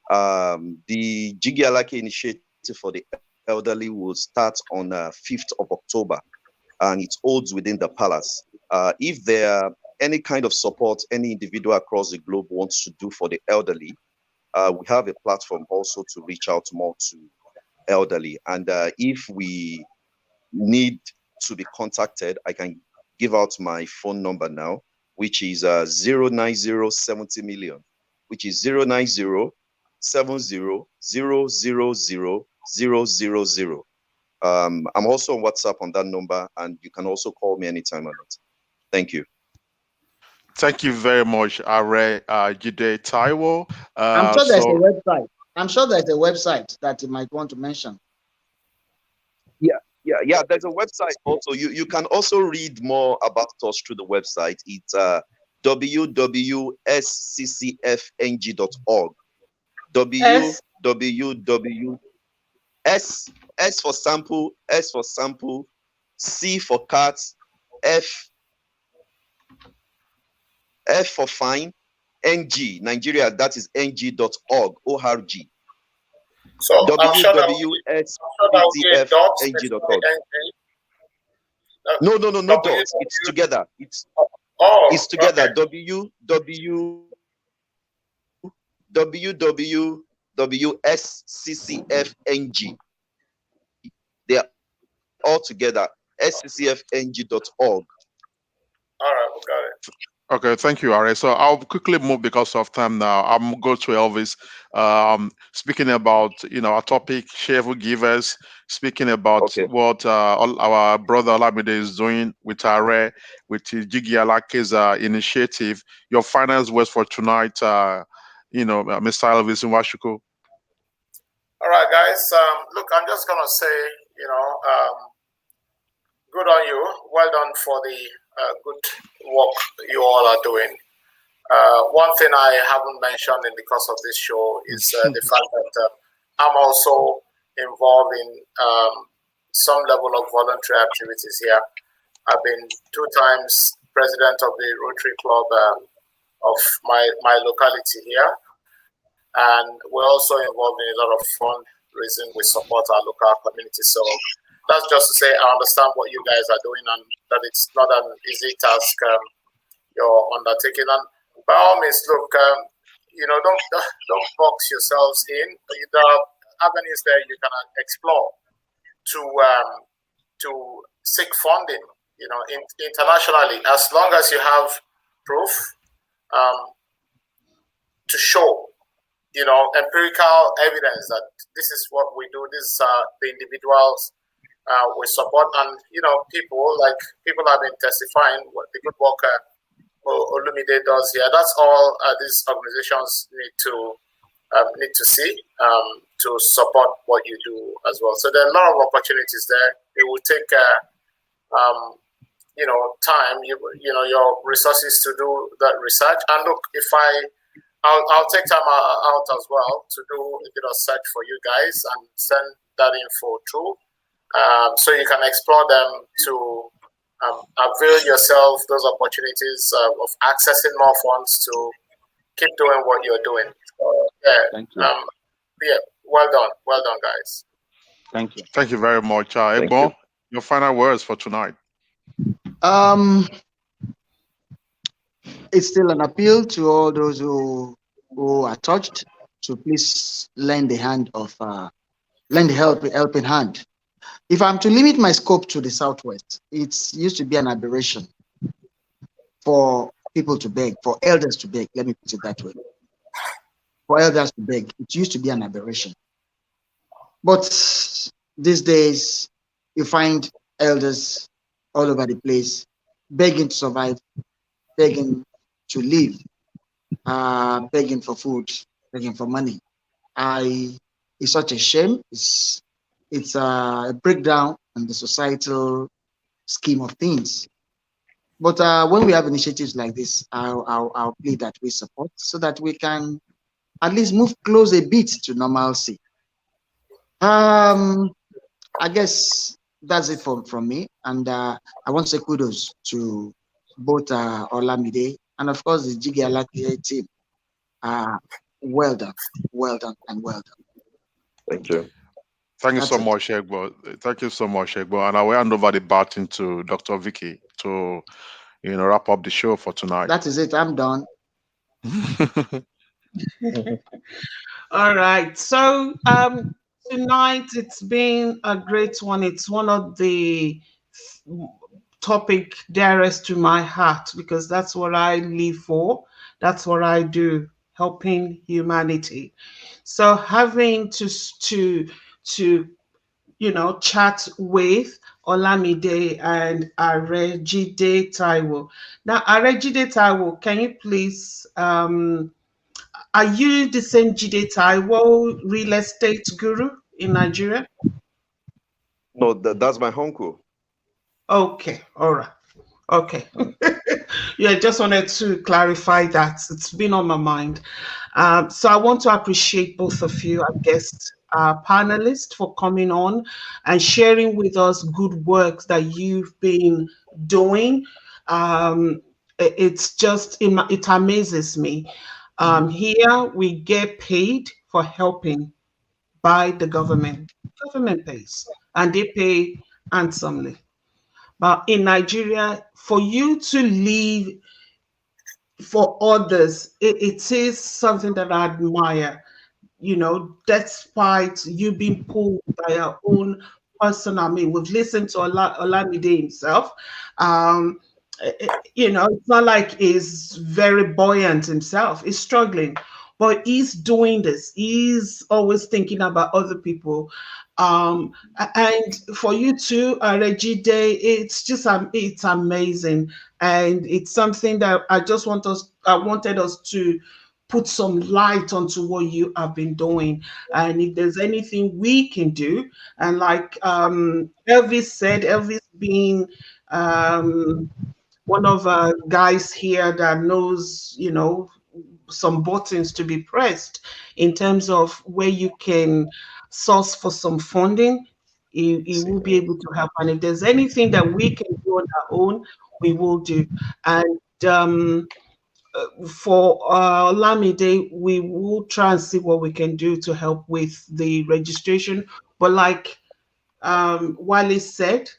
The Jigi Alake initiative for the elderly will start on 5th of October, and it holds within the palace. If there are any kind of support any individual across the globe wants to do for the elderly, we have a platform also to reach out more to elderly. And if we need to be contacted, I can give out my phone number now, which is 09070 million, which is 09070 000 I'm also on WhatsApp on that number, and you can also call me anytime on it. Thank you. Thank you very much, Are Jide Taiwo. I'm sure there's a website. I'm sure there's a website that you might want to mention. Yeah. There's a website also. You can also read more about us through the website. It's www.sccfng.org. www.s for sample, S for sample, C for cat, F for fine, NG, Nigeria, that is ng.org, O-R-G. So www.sccfng.org. No dots. It's together. It's together. www.sccfng. They are all together. sccfng.org. All right, we got it. Okay, thank you, Are. So I'll quickly move because of time now. I'm going to Elvis. Speaking about, our topic, Cheerful Givers, speaking about what our brother Olamide is doing with Are, with Jigi Alake's initiative. Your final words for tonight, Mr. Elvis Nwachukwu. All right, guys. Look, I'm just going to say, good on you. Well done for the good work you all are doing. One thing I haven't mentioned in the course of this show is the fact that I'm also involved in some level of voluntary activities here. I've been 2 times president of the Rotary Club of my locality here, and we're also involved in a lot of fundraising. We support our local community. So that's just to say I understand what you guys are doing, and that it's not an easy task you're undertaking. And by all means, look, don't box yourselves in. There are avenues there you can explore to seek funding. Internationally, as long as you have proof to show, empirical evidence that this is what we do. This the individuals we support, and people have been testifying what the good work Olumide does here. That's all these organizations need to see to support what you do as well. So there are a lot of opportunities there. It will take time, your resources to do that research. And look, I'll take time out as well to do a bit of search for you guys and send that info through, so you can explore them to avail yourself those opportunities of accessing more funds to keep doing what you're doing. Thank you. Well done, guys. Thank you. Thank you very much. Egbo, your final words for tonight. It's still an appeal to all those who are touched to please lend the helping hand. If I'm to limit my scope to the Southwest, it used to be an aberration for people to beg, for elders to beg. Let me put it that way. For elders to beg, it used to be an aberration. But these days, you find elders all over the place begging to survive, begging to live, begging for food, begging for money. It's such a shame. It's a breakdown in the societal scheme of things. But when we have initiatives like this, I'll plead that we support so that we can at least move close a bit to normalcy. I guess that's it from me. And I want to say kudos to both Olamide and of course the Jiggy Alaki team. Well done, and well done. Thank you. Thank you so much, Egbo. Thank you so much, Egbo. And I will hand over the baton to Dr. Vicky to wrap up the show for tonight. That is it. I'm done. All right. So tonight it's been a great one. It's one of the topic dearest to my heart because that's what I live for. That's what I do, helping humanity. So having to chat with Olamide and Arejide Taiwo. Now, Arejide Taiwo, can you please are you the same Jide Taiwo real estate guru in Nigeria? No, that's my uncle. Okay, all right. Okay. Yeah, I just wanted to clarify that. It's been on my mind. So I want to appreciate both of you, I guess, panelists, for coming on and sharing with us good works that you've been doing. It amazes me. Here we get paid for helping by the government. Government pays, and they pay handsomely. But in Nigeria, for you to live for others, it is something that I admire. Despite you being pulled by your own person. I mean, we've listened to Olamide himself. It's not like he's very buoyant himself. He's struggling, but he's doing this. He's always thinking about other people. And for you too, Reggie Day, it's amazing, and it's something that I wanted us to put some light onto what you have been doing, and if there's anything we can do, and like Elvis said, Elvis being one of our guys here that knows, some buttons to be pressed in terms of where you can source for some funding, he will be able to help. And if there's anything that we can do on our own, we will do. And for Olamide, we will try and see what we can do to help with the registration. But like Wale said,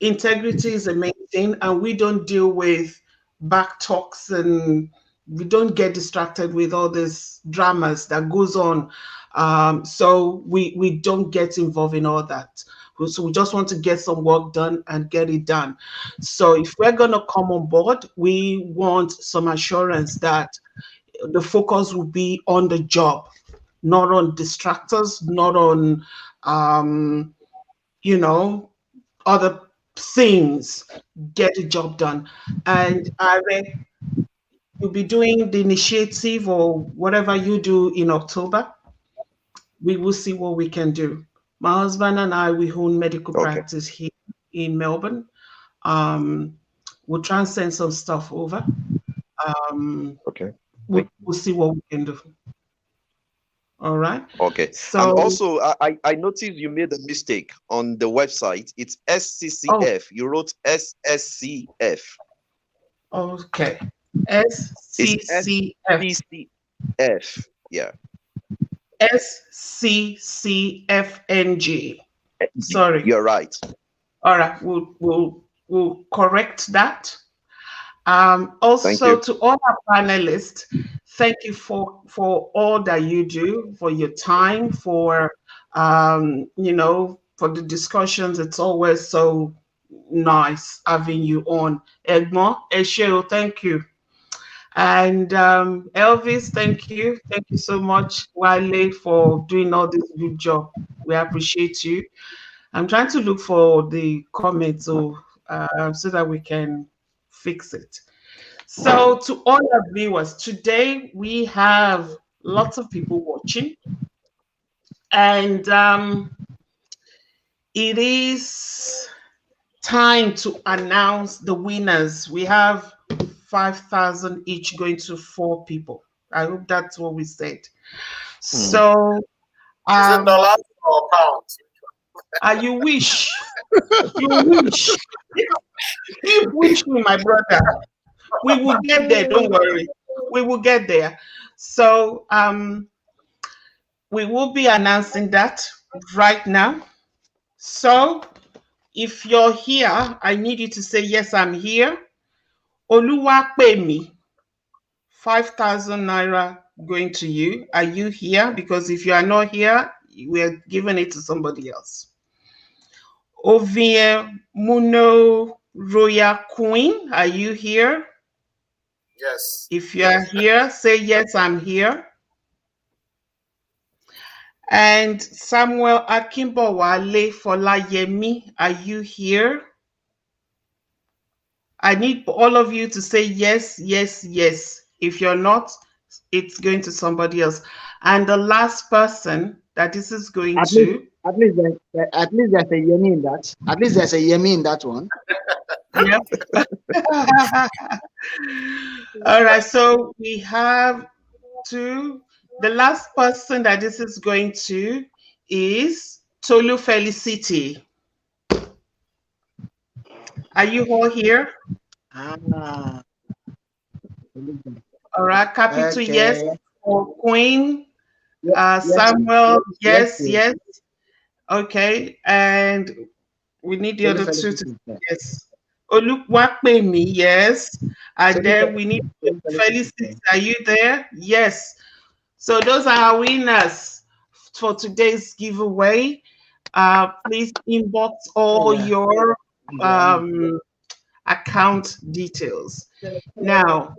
integrity is the main thing, and we don't deal with back talks, and we don't get distracted with all this dramas that goes on. So we don't get involved in all that. So we just want to get some work done and get it done. So if we're going to come on board, we want some assurance that the focus will be on the job, not on distractors, not on, other things. Get the job done. And you'll be doing the initiative or whatever you do in October. We will see what we can do. My husband and I, we own medical practice here in Melbourne. We'll try and send some stuff over. Okay. We'll see what we can do. All right. Okay. So, and also, I noticed you made a mistake on the website. It's SCCF. You wrote SSCF. Okay. It's SCCF. SCCF. Yeah. SCCFNG. Sorry. You're right. All right. We'll correct that. Also, to all our panelists, thank you for all that you do, for your time, for for the discussions. It's always so nice having you on. Egmo, Esheo, thank you. And Elvis, thank you so much, Wale, for doing all this good job. We appreciate you. I'm trying to look for the comments so that we can fix it. So to all our viewers, today we have lots of people watching, and it is time to announce the winners. We have 5,000 each going to 4 people. I hope that's what we said. So is it dollars or pounds? You wish. You wish. You wish me, my brother. We will get there, don't worry. We will get there. So we will be announcing that right now. So if you're here, I need you to say, yes, I'm here. Oluwapemi, 5,000 naira going to you. Are you here? Because if you are not here, we're giving it to somebody else. Ovie Muno Royal Queen, are you here? Yes. If you are here, say, yes, I'm here. And Samuel Akimbowale Folayemi, are you here? I need all of you to say yes, yes, yes. If you're not, it's going to somebody else. And the last person that this is going to... At least there's a yemi in that. At least there's a yemi in that one. Yep. All right, so we have two. The last person that this is going to is Tolu Felicity. Are you all here? Ah. All right, capital Okay. yes for Queen. Yes, Samuel, yes, yes, yes. Okay, and we need the Tolu other two Felicity, to yes. Oluwapemi, yes. And Tolu then we need Felicity. Are you there? Yes. So those are our winners for today's giveaway. Please inbox all your account details. Now,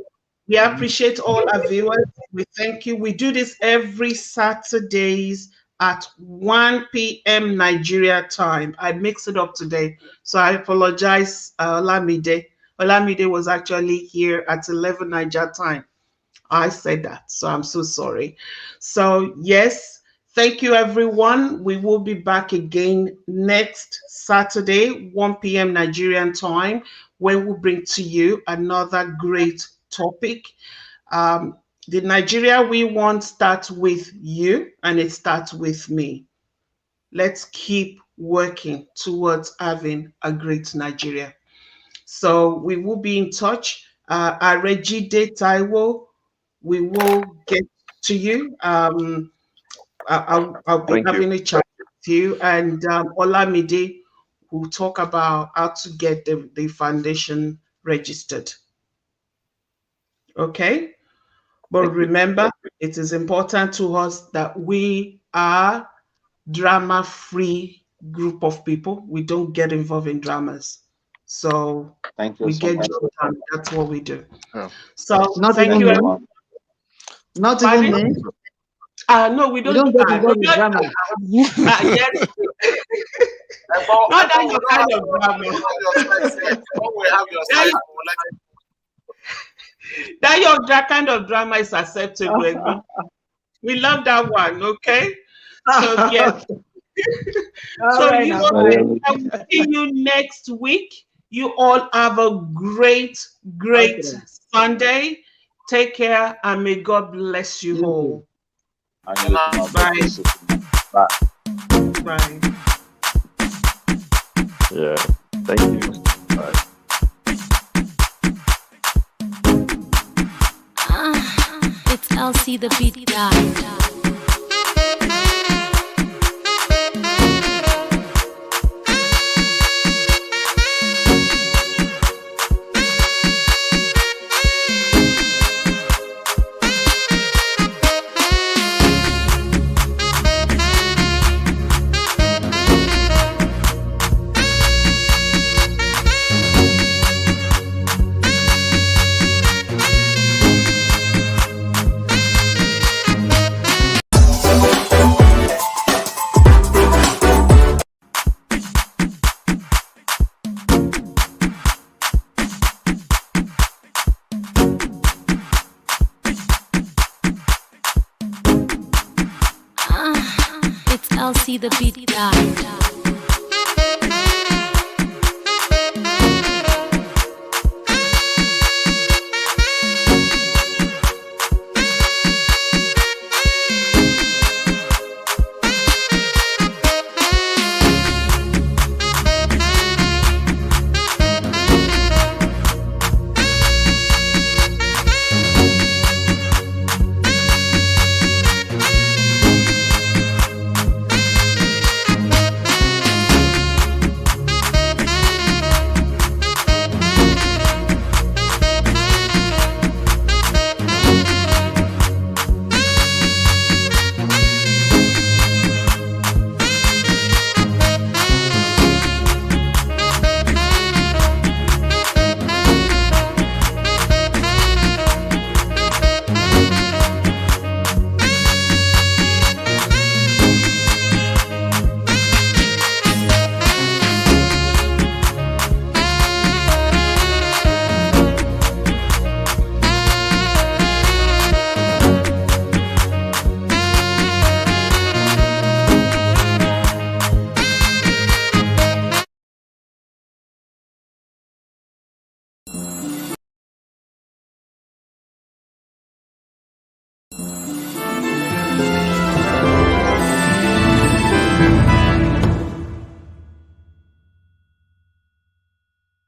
we appreciate all our viewers. We thank you. We do this every Saturdays at 1 p.m. Nigeria time. I mixed it up today, so I apologize, Olamide. Olamide was actually here at 11 Nigeria time. I said that, so I'm so sorry. So yes, thank you everyone. We will be back again next Saturday, 1 p.m. Nigerian time, when we'll bring to you another great topic. The Nigeria we want starts with you, and it starts with me. Let's keep working towards having a great Nigeria. So we will be in touch. Arejide Taiwo, we will get to you. I'll be having a chat with you, and Olamide will talk about how to get the foundation registered. Okay? But remember, it is important to us that we are drama-free group of people. We don't get involved in dramas. So we get job done. That's what we do. Yeah. So thank you, everyone. Not even me. No, we don't get involved in drama. Yes. Not that your kind of drama. That kind of drama is acceptable. We love that one, okay? So yes. So I will see you next week. You all have a great, great Okay. Sunday. Take care and may God bless you all. And you too, my Bye. blessed sister. Bye. Bye. Yeah. Thank you. Bye. It's LC the beat guy. It's LC the beat guy.